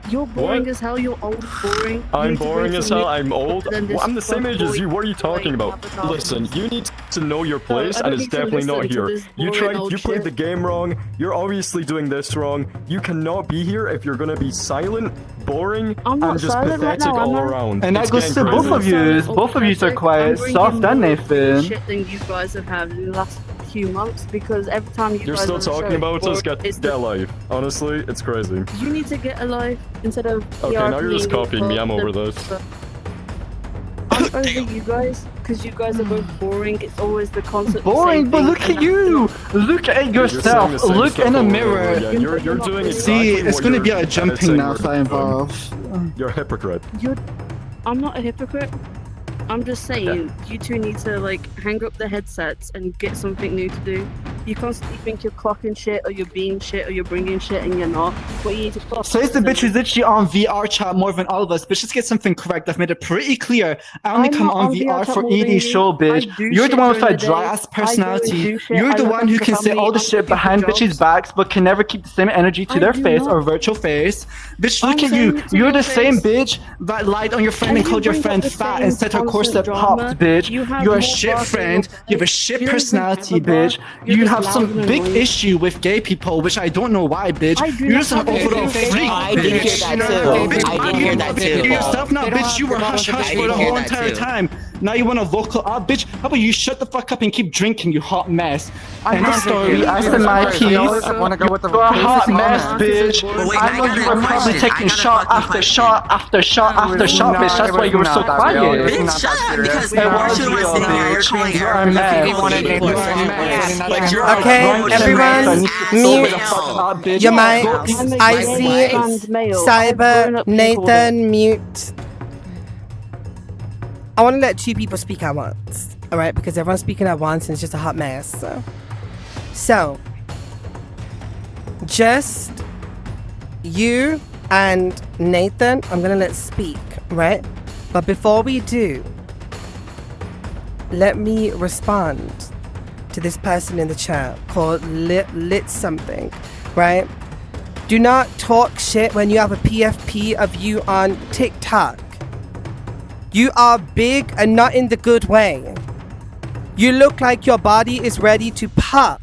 You're boring What? as hell. You're old, boring. You I'm need to bring boring as some hell. new- I'm old. But then Well, this I'm the same age as fuckboy you. What are you talking about? avatar Listen, is- you need to know your place, I and don't it's need to definitely not listen to here. this You boring tried. old You played shit. the game wrong. You're obviously doing this wrong. You cannot be here if you're gonna be silent, boring, I'm not and just silent right pathetic now, all am I? around. And that It's goes getting to both crazy. of yous. Both of yous are quiet, soft and Nathan. Shit than you guys have had in the last few months, because every time you You're guys still on the talking show, about us. Get it's a life. Honestly, it's crazy. You need to get a life instead of. Okay, now you're just PRPing copying me. for I'm over the- this. I'm over you guys because you guys are both boring. It's always the constant. Boring, same but thing, look and at that's you! Look at You're saying yourself. the same Look stuff in a over and over mirror. again. You're doing exactly See, it's what gonna be you're a jumping saying now we're if I doing. involve. You're a hypocrite. I'm not a hypocrite. I'm just saying, you two need to like hang up the headsets and get something new to do. You constantly think you're clocking shit, or you're being shit, or you're bringing shit, and you're not. But you need to clock. Says the bitch who's literally on VR chat more than all of us. Bitch, just get something correct. I've made it pretty clear. I only I'm come not on on VR VR for chat more than Edie's you. show, I bitch. do You're the shit one with during a the dry day. ass I go and personality. do shit. You're I the look one who after can say family. all the I'm shit looking for behind bitches' jobs. backs but can never keep the same energy to I their do face not. or virtual face. Bitch, I'm look at saying you. it to You're your the same face. bitch that lied on your friend And and you called your bring up friend the fat same and said her corset constant popped, drama. bitch. You have You're a more shit bars than friend. your You have a face. shit You don't even personality, have a bar. bitch. You're You just have loud some and big annoying. issue with gay people, which I don't know why, bitch. I do You're not just an have an overall issue with freak, gay I did hear bitch. that You know too. what I mean? I did hear that You too. yourself now, They don't bitch. have You were the hush bottle hush of for the I did hear whole that entire too. time. Now you want to vocal up, bitch. How about you shut the fuck up and keep drinking, you hot mess? I'm End of not story. drinking. I said Jesus my Christ, piece. y'all want to go with the You're a hot basic mess, comment. bitch. But wait, I I know got you a were probably question. taking I got a shot fucking after question. shot after shot after was shot, bitch. not- That's it why was you were not so that real. quiet. It was Bitch, not shut that up, serious. because It you're was sitting real, here bitch. calling You're a everybody mess. He wanted bullshit. Nathan to You're a speak, mess. but Like, you're Okay, a everyone, grown mute ass male. bitch. your I'm mics. a I gay see trans male. I've grown Cyber, up being called it. Nathan, mute. I want to let two people speak at once, all right? Because everyone's speaking at once and it's just a hot mess. So just you and Nathan, I'm going to let speak, right? But before we do, let me respond to this person in the chat called lit something, right? Do not talk shit when you have a PFP of you on TikTok. You are big and not in the good way. You look like your body is ready to pop.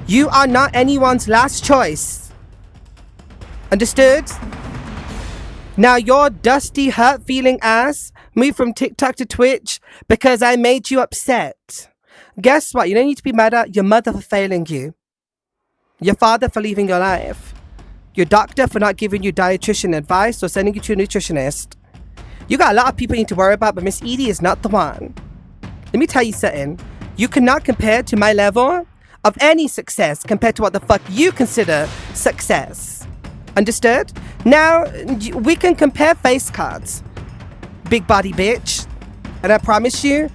You are not anyone's last choice. Understood? Now your dusty, hurt-feeling ass moved from TikTok to Twitch because I made you upset. Guess what? You don't need to be mad at your mother for failing you. Your father for leaving your life. Your doctor for not giving you dietitian advice or sending you to a nutritionist. You got a lot of people you need to worry about, but Miss Edie is not the one. Let me tell you something. You cannot compare to my level of any success compared to what the fuck you consider success. Understood? Now, we can compare face cards. Big body bitch. And I promise you,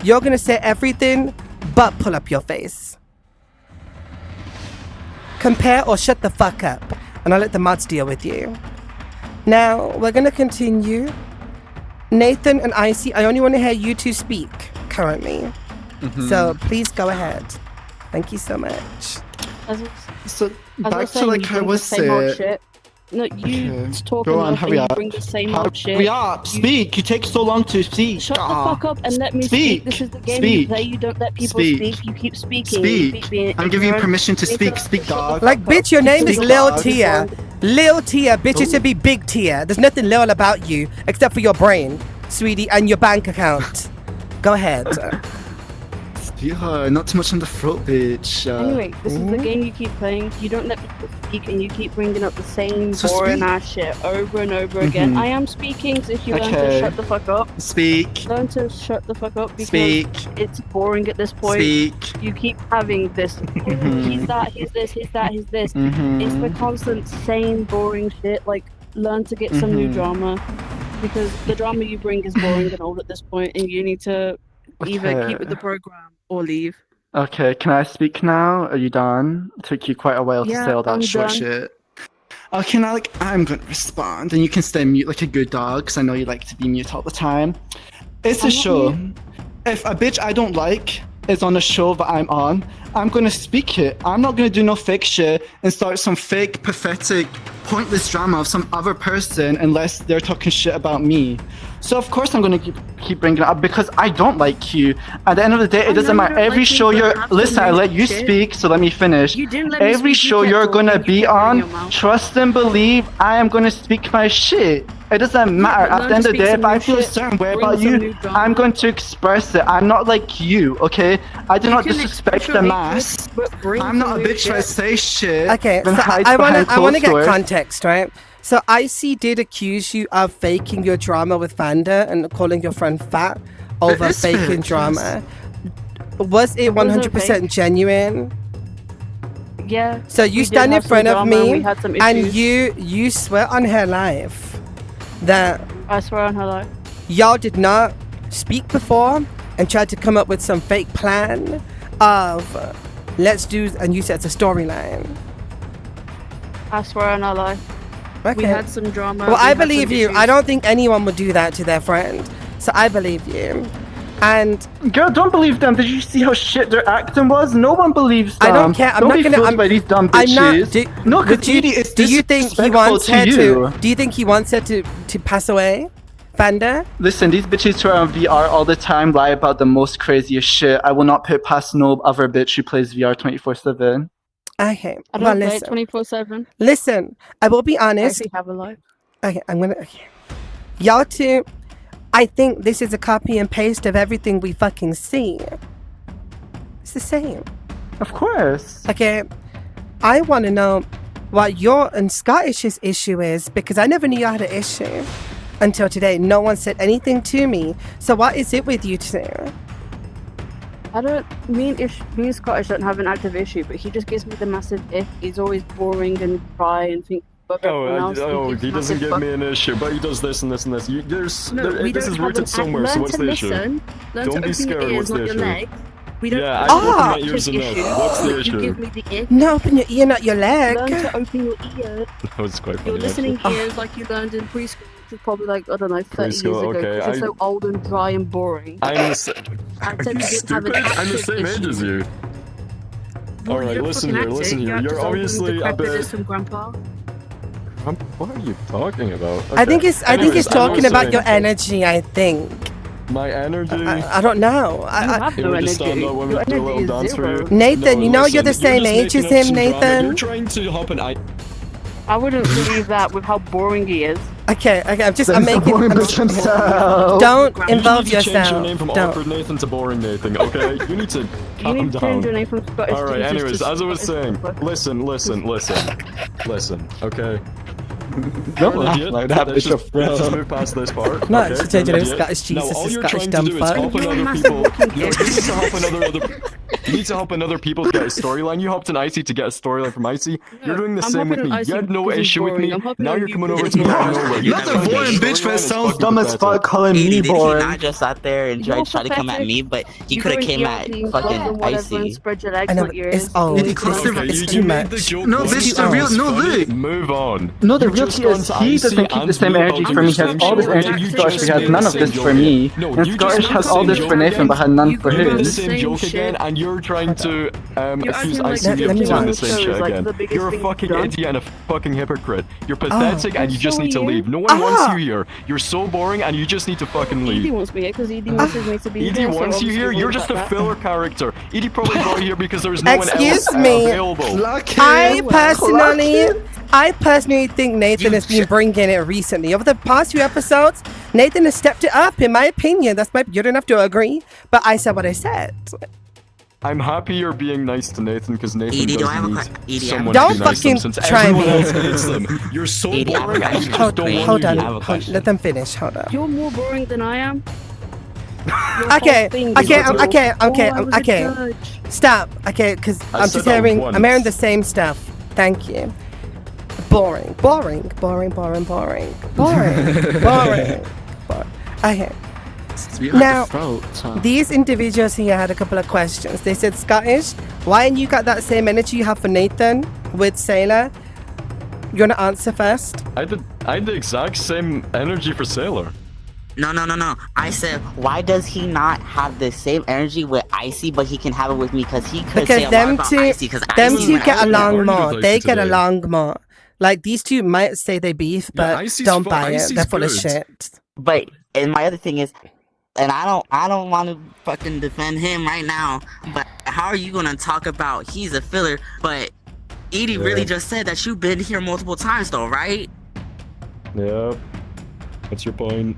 you're gonna say everything but pull up your face. Compare or shut the fuck up, and I'll let the mods deal with you. Now, we're gonna continue. Nathan and Icy, I only want to hear you two speak currently. So please go ahead. Thank you so much. So As back was to saying, like you how bring I the same old said. shit. No, you Okay. talk Go on, enough and hurry you up. bring the same old shit. Hurry up, speak. You take so long to speak. Shut the Ah. fuck up and let me speak. This is the game Speak. you play. You don't let people Speak. speak. You keep speaking. Speak. You keep being I'm giving you ignorant. permission to You need speak. learn Speak, to shut the dog. fuck Like, up. bitch, your name is Speak, Lil dog. Tia. Lil Tia, bitch, it Ooh. should be Big Tia. There's nothing Lil about you except for your brain, sweetie, and your bank account. Go ahead. Yeah, not too much on the throat, bitch. Anyway, this is the game you keep playing. You don't let people speak and you keep bringing up the same So boring speak. ass shit over and over again. Mhm. I am speaking, so if you learn to Okay. shut the fuck up, Speak. learn to shut the fuck up because Speak. it's boring at this point. Speak. You keep having this, he's that, he's this, he's that, he's this. It's the Mhm. constant same boring shit. Like, learn to get some new drama because the drama you bring is boring and old at this point, and you need to either keep with the program or leave. Okay, can I speak now? Are you done? It took you quite a while to Yeah, say all that I'm short done. shit. Okay, now I'm gonna respond, and you can stay mute like a good dog, because I know you like to be mute all the time. It's a I'm not show. If a bitch I don't like is on a show that I'm on, I'm gonna speak it. I'm not gonna do no fake shit and start some fake, pathetic, pointless drama of some other person unless they're talking shit about me. So of course I'm gonna keep bringing it up because I don't like you. At the end of the day, it I doesn't know you matter. don't Every like me, show but you're have to listen, I move let you shit. speak, so let me finish. You didn't let me Every speak, you show kept you're talking, gonna you be kept running on, your mouth. trust and believe I am gonna speak my shit. It doesn't matter. but At the end learn to of the speak day, some if I new feel a shit, certain way bring about some you, new drama. I'm going to express it. I'm not like you, okay? I do You not can disrespect express the your mass. hatred, but bring I'm not some a new bitch that shit. say shit. Okay, then so hides I behind wanna closed get doors. context, right? So Icy did accuse you of faking your drama with Vanda and calling your friend fat over is faking fake, drama. Was it It wasn't 100% fake. genuine? Yeah. So you we did stand in have some front of drama and me we had some and issues. you swear on her life that I swear on her life. y'all did not speak before and tried to come up with some fake plan of let's do, and use it as a storyline. I swear on her life. Okay. We had some drama. Well, we I had some believe you. issues. I don't think anyone would do that to their friend. So I believe you. And Girl, don't believe them. Did you see how shit their acting was? No one believes them. I don't care. I'm don't not be gonna. fooled by these dumb I'm not. bitches. No, because Edie is do you think he disrespectful wants her to you. to? Do you think he wants her to pass away, Vanda? Listen, these bitches who are on VR all the time lie about the most craziest shit. I will not put past no other bitch who plays VR 24/7. Okay. I Well, don't play it listen. 24/7. Listen. I will be I honest. actually have a life. Okay. I'm gonna. Okay. Y'all two. I think this is a copy and paste of everything we fucking see. It's the same. Of course. Okay, I want to know what your and Scottish's issue is, because I never knew you had an issue until today. No one said anything to me. So what is it with you two? Me and Scottish don't have an active issue, but he just gives me the massive ick. He's always boring and dry and think. He doesn't give me an issue, but he does this and this and this. This is rooted somewhere, so what's the issue? Don't be scared, what's the issue? Yeah, I'm looking at yours and this. What's the issue? You give me the ick. No, open your ear, not your leg. Learn to open your ears. That was quite funny. Your listening ears like you learned in preschool, which was probably like, I don't know, 30 years ago. Okay, Because you're so old and dry and boring. Are you stupid? I'm the same age as you. Alright, listen here. You're obviously a bit... From Grandpa. What are you talking about? Okay. I think he's talking about your energy, I think. My energy? I don't know. Your energy is zero. Nathan, you know you're the same age as him, Nathan. You're trying to hop an... I wouldn't believe that with how boring he is. Okay, I'm making... Don't involve yourself. You need to change your name from Awkward Nathan to Boring Nathan, okay? You need to calm down. You need to change your name from Scottish. Alright, anyways, as I was saying, listen, okay? Don't laugh like that, let's just move past this part. No, okay? it's changing name Scottish Jesus all to you're Scottish trying dumb to do is fuck. help other people. You need to help other people to get a storyline. You helped an Icy to get a storyline from Icy. You're doing the same with me. You had no issue with me. Now you're coming over to me out of nowhere. You're not the boring bitch that sounds dumb as fuck calling me Did he boring. not just sat there and tried to come at me, but he could have came at fucking Icy. I know, it's all. It's too much. No, bitch, the real, no, look. Move on. No, the real tea is he doesn't keep the same energy for me. He has all this energy for Scottish. He has none of this for me. And Scottish has all this for Nathan, but had none for You're doing the him. same joke again, and you're trying to accuse Icy of Let me doing the watch. same shit again. You're a fucking idiot and a fucking hypocrite. You're pathetic and you just need to leave. No one wants you here. You're so boring and you just need to fucking leave. Edie wants me here because Edie wants me to be Edie here. wants you here? You're just a filler character. Edie probably brought you here because there was no one else Excuse me. available. I personally think Nathan has been bringing it recently. Over the past few episodes, Nathan has stepped it up, in my opinion. You don't have to agree, but I said what I said. I'm happy you're being nice to Nathan because Nathan doesn't need someone Don't to be nice to him fucking since try everyone me. else hates them. You're so boring and you just don't want Hold to on. leave. Let them finish. Hold on. You're more boring than I am. Okay. Stop. Okay, because I'm just hearing the same stuff. Thank you. Boring. Okay. Now, these individuals here had a couple of questions. They said, Scottish, why ain't you got that same energy you have for Nathan with Sailor? You want to answer first? I had the exact same energy for Sailor. No. I said, why does he not have the same energy with Icy, but he can have it with me? Because he could say a lot about Icy. Them two get along more. They get along more. Like, these two might say they beef, but don't buy it. They're full of shit. But, and my other thing is, and I don't want to fucking defend him right now, but how are you going to talk about he's a filler, but Edie really just said that you've been here multiple times though, right? Yeah. What's your point?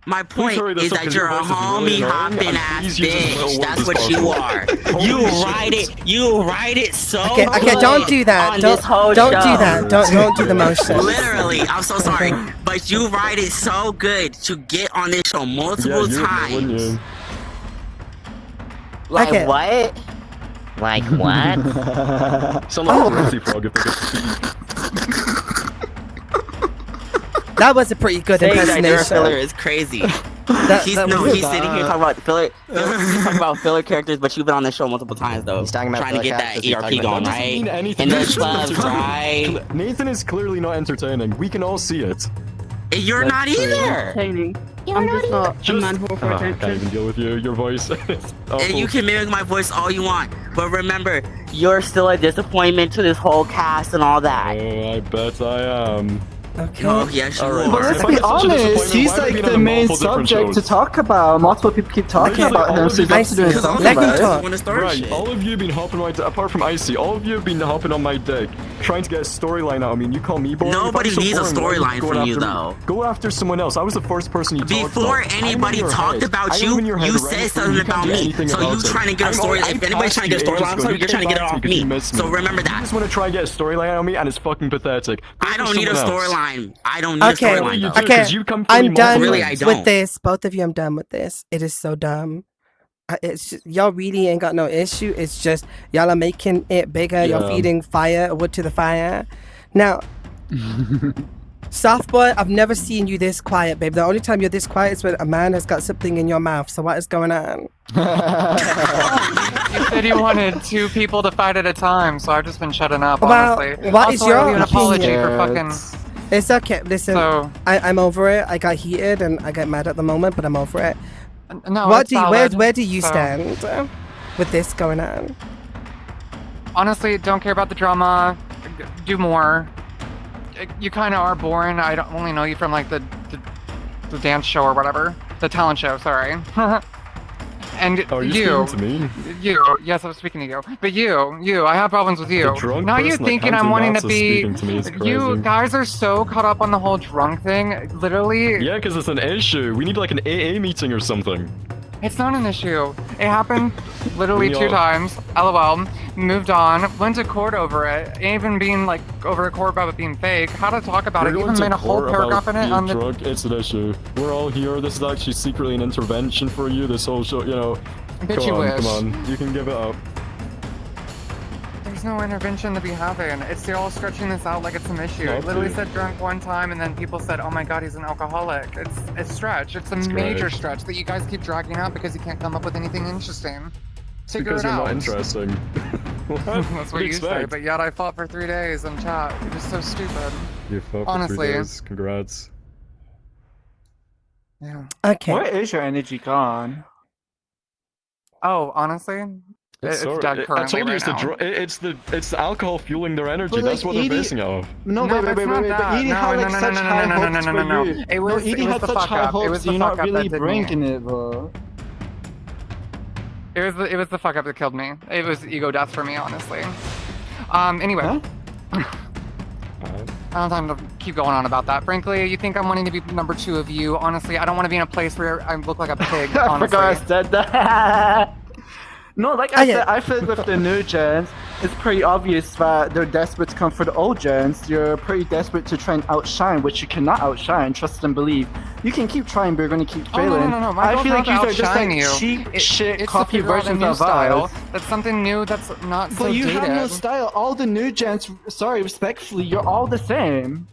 My point is that you're a homie hopping ass bitch. That's what you are. You ride it so good. Okay, don't do that. Don't do that. Don't do the motion. Literally, I'm so sorry, but you ride it so good to get on this show multiple times. Like what? Like what? Sound like a Rosie frog if they That was a pretty good impersonation. Filler is crazy. He's sitting here talking about filler. He's talking about filler characters, but you've been on the show multiple times though. He's talking about trying to get that ERP going, right? And the clubs, right? Nathan is clearly not entertaining. We can all see it. You're not either. Entertaining. I'm just not a man whore for attention. I can't even deal with you. Your voice. And you can mimic my voice all you want, but remember, you're still a disappointment to this whole cast and all that. Oh, I bet I am. Okay. Oh, he actually Alright. wore. But let's If be I'm such a honest, disappointment, he's why would like he be the on main multiple different subject to shows? talk about. Multiple people keep talking Literally, about all him, of so you he's up to doing Because all something of you Let him guys about talk. want to start Right, shit. all of you been hopping right, apart from Icy, all of you have been hopping on my dick, trying to get a storyline out of me, and you call me boring? If I'm Nobody so needs a boring, why are you storyline going from you, after me? though. Go after someone else. I was the first person you talked Before about. I'm in anybody your talked head. about I am you, in your head you right said now. something You can't about do me. anything So you about it. trying to get a story. If anybody's trying to get a storyline, so you're trying to get it off me. So remember You that. just want to try and get a storyline out of me, and it's fucking pathetic. Go I for don't need a someone else. storyline. I don't need a Okay. storyline, You though. do, Okay. 'cause you come for me I'm done multiple Really, I times. don't. with this. Both of you, I'm done with this. It is so dumb. It's just, y'all really ain't got no issue. It's just y'all are making it bigger. Y'all Yeah. feeding wood to the fire. Now, soft boy, I've never seen you this quiet, babe. The only time you're this quiet is when a man has got something in your mouth. So what is going on? You said you wanted 2 people to fight at a time, so I've just been shutting up, Well, honestly. what is Also, I owe your you an apology for opinion? fucking... It's okay. Listen, So, I'm over it. I got heated and I get mad at the moment, but I'm over it. no, What it's do you, valid. where do you So, stand with this going on? Honestly, don't care about the drama. Do more. You kind of are boring. I don't only know you from like the dance show or whatever, the talent show. Sorry. And Oh, you, you're speaking to me? yes, I was speaking to you. But you, I have problems with you. The drunk Now you person that thinking comes I'm in wanting Knott's to is be. speaking to me is You crazy. guys are so caught up on the whole drunk thing. Literally, Yeah, because it's an issue. We need like an AA meeting or something. it's not an issue. It happened literally We 2 all- times. LOL. Moved on. Went to court over it. Even being like over a court about it being fake. How to talk about We're it. going Even to made a whole court paragraph about in it being on the. drunk. It's an issue. We're all here. This is actually secretly an intervention for you. This whole show, you know. Bitch, you Come on, wish. come on. You can give it up. There's no intervention to be having. It's you're all stretching this out like it's some issue. Not Literally to. said drunk one time, and then people said, "Oh my God, he's an alcoholic." It's stretch. It's a major great. stretch that you guys keep dragging out because you can't come up with anything interesting. Figure Because it you're out. not interesting. What? That's what do you say. expect? But yet I fought for 3 days in chat. You're just so stupid. You fought for Honestly. 3 days. Congrats. Yeah. Okay. Where is your energy gone? Oh, honestly, it's sorry. dead I currently told you right it's now. it's the alcohol fueling their energy. But, That's like, what they're Edie- basing it off. No, No, wait, that's wait, not wait. But that. Edie No, had no, like no, such no, no, high no, no, hopes no, no, no, for no. you. It was- Edie it was had the such fuck high up. It hopes. was the You're fuck not up really that did me. bringing it, bro. It was the fuck up that killed me. It was ego death for me, honestly. Anyway. Huh? I don't have time to keep going on about that. Frankly, you think I'm wanting to be number 2 of you. Honestly, I don't want to be in a place where I look like a pig, I honestly. forgot I said that. No, like I Okay. said, I feel with the new gens, it's pretty obvious that they're desperate to come for the old gens. You're pretty desperate to try and outshine, which you cannot outshine. Trust and believe. You can keep trying, but you're going to keep Oh, failing. no. My I goal's feel like not you to are just like outshine you. cheap shit It's to copy figure out a versions new of style. us. That's something new that's not so But you dated. have no style. All the new gens, sorry, respectfully, you're all the same.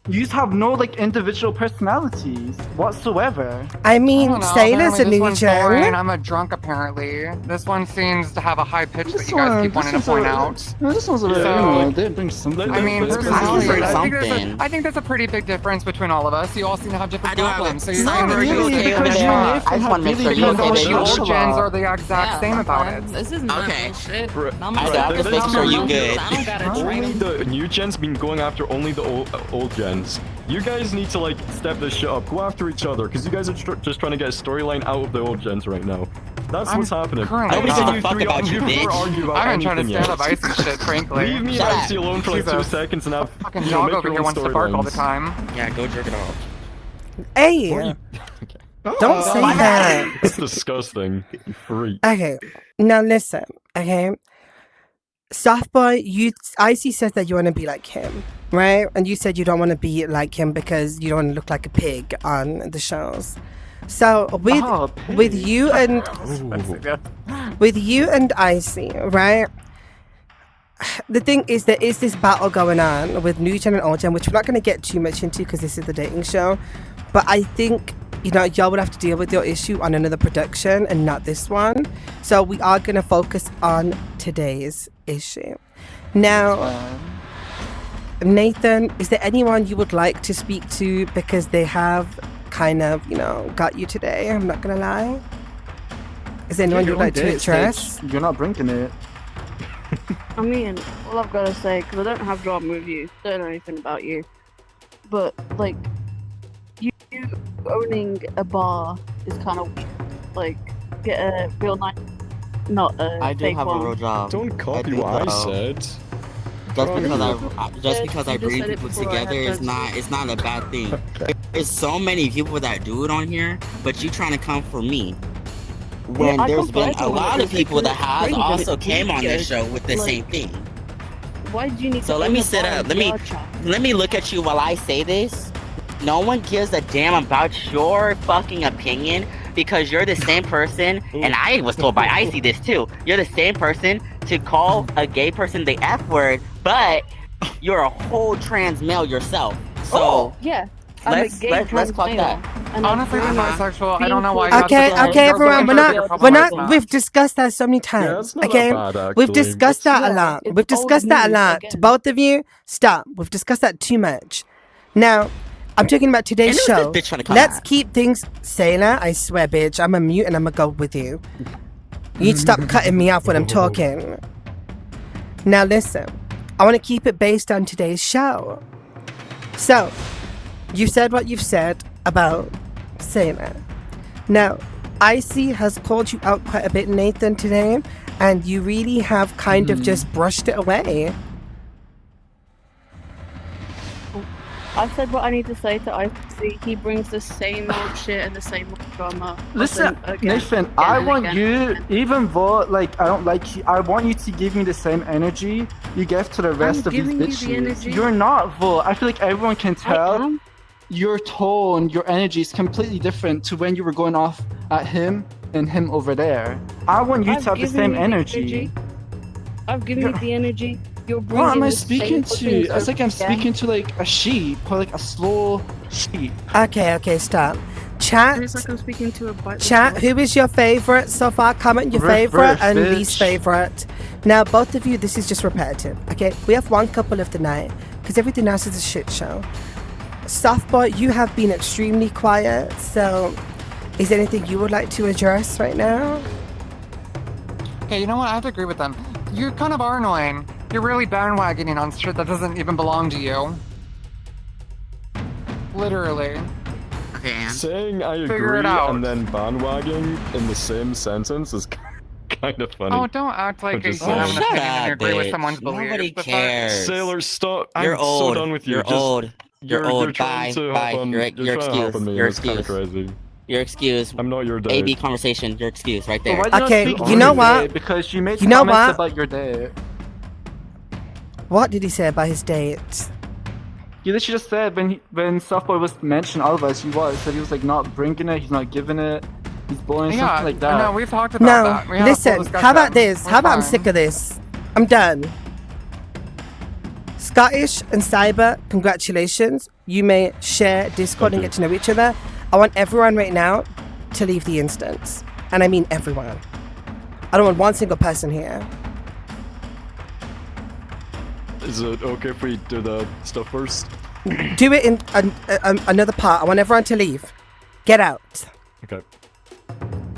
You just have no like individual personalities whatsoever. I I mean, don't know, Sailor's a apparently this new one's boring. gen. I'm a drunk, apparently. This one seems to have a high pitch that This you guys one- keep wanting to this point one's out. No, this one's a bit, So- they bring something. I mean, Let's be personality, honest. I think there's a pretty big difference between all of us. You all seem to have different I do have problems. a- So you're Not saying Not we're really, really, just okay, because over you there. and I Nathan just have wanna make really sure you because okay, all they the don't old show gens up. are the exact same about it. This is Okay. shit. Bro, Not I my got stuff. to make sure you good. I don't gotta train Only them. the new gens been going after only the old gens. You guys need to like step this shit up. Go after each other, because you guys are just trying to get a storyline out of the old gens right now. That's what's happening. currently I don't not. think Give a fuck three about you, never bitch. argue about I've been trying to anything stand yet. up icy shit, frankly. Leave me and Shut Icy up. alone for like 2 Jesus. seconds and have Fucking you know, dog make over your here own wants to bark all the storylines. time. Yeah, go jerk it off. Hey, What are you- don't say that. That's disgusting. You freak. Okay, now listen. Okay, soft boy, Icy says that you want to be like him, right? And you said you don't want to be like him because you don't want to look like a pig on the shows. So with you and with you and Icy, right? The thing is, there is this battle going on with new gen and old gen, which we're not going to get too much into because this is the dating show. But I think, you know, y'all would have to deal with your issue on another production and not this one. So we are going to focus on today's issue. Now, Nathan, is there anyone you would like to speak to because they have kind of, you know, got you today? I'm not going to lie. Is there anyone you'd like to address? You're not bringing it. I mean, all I've got to say, because I don't have drama with you, don't know anything about you, but like you owning a bar is kind of weird. Like, get a real nice, not a I do fake have one. a real job. Don't copy what I said. Just because I bring people together is not a bad thing. Okay. There's so many people that do it on here, but you trying to come for me. When there's been a lot of people that has also came on this show with the same thing. Why do you need So to let own me a sit bar up. and Let me look at you while I say this. No one gives a damn about your fucking opinion because you're the same person, and I was told by Icy this too. You're the same person to call a gay person the F word, but you're a whole trans male yourself. So yeah. let's clock that. Honestly, I'm bisexual. I don't know why. Okay, everyone, we're not. We've discussed that so many times. Yeah, it's not okay, that bad, we've actually. discussed that a lot. We've discussed that a lot. Both of you, stop. We've discussed that too much. Now, I'm talking about today's show. Let's keep things. Sailor, I swear, bitch. I'm a mute and I'm gonna go with you. You need to stop cutting me off when I'm talking. Now listen, I want to keep it based on today's show. So, you said what you've said about Sailor. Now, Icy has called you out quite a bit, Nathan, today, and you really have kind of just brushed it away. I've said what I need to say to Icy. He brings the same old shit and the same old drama. Listen, Nathan, I want you, even though like I don't like you, I want you to give me the same energy you give to the rest of these bitches. You're not though. I feel like everyone can tell your tone, your energy is completely different to when you were going off at him and him over there. I want you to have the same energy. I've given you the energy. What am I speaking to? It's like I'm speaking to like a sheep or like a slow sheep. Okay, stop. Chat. It's like I'm speaking to a Chat, who is your favorite so far? Comment your favorite and least favorite. Now, both of you, this is just repetitive. Okay, we have one couple of the night because everything else is a shit show. Softboy, you have been extremely quiet. So, is there anything you would like to address right now? Okay, you know what? I have to agree with them. You kind of are annoying. You're really bandwagoning on shit that doesn't even belong to you. Literally. Okay. Saying I Figure agree it out. and then bandwagging in the same sentence is kind of funny. Oh, don't act like you just have an saying. opinion and you agree with someone's beliefs. Nobody cares. Sailor, stop. You're I'm old. so done with you. You're Just- old. You're old. You're trying Bye. to Bye. hop on- You're trying to hop excused. on me, You're and it's kinda excused. crazy. You're excused. I'm not your date. AB conversation. You're excused right there. But why do Okay, not speak you on know your what? day? Because you made You know comments what? about your date. What did he say about his date? You literally just said when Softboy was mentioning all of us, he said he was like not bringing it, he's not giving it, he's boring, Yeah, something like that. no, we've talked about No, that. We had a full listen, discussion. how about this? We're How about I'm fine. sick of this? I'm done. Scottish and Cyber, congratulations. You may share Discord and get to know each other. I want everyone right now to leave the instance. And I mean everyone. I don't want one single person here. Is it okay if we do the stuff first? Do it in another part. I want everyone to leave. Get out. Okay.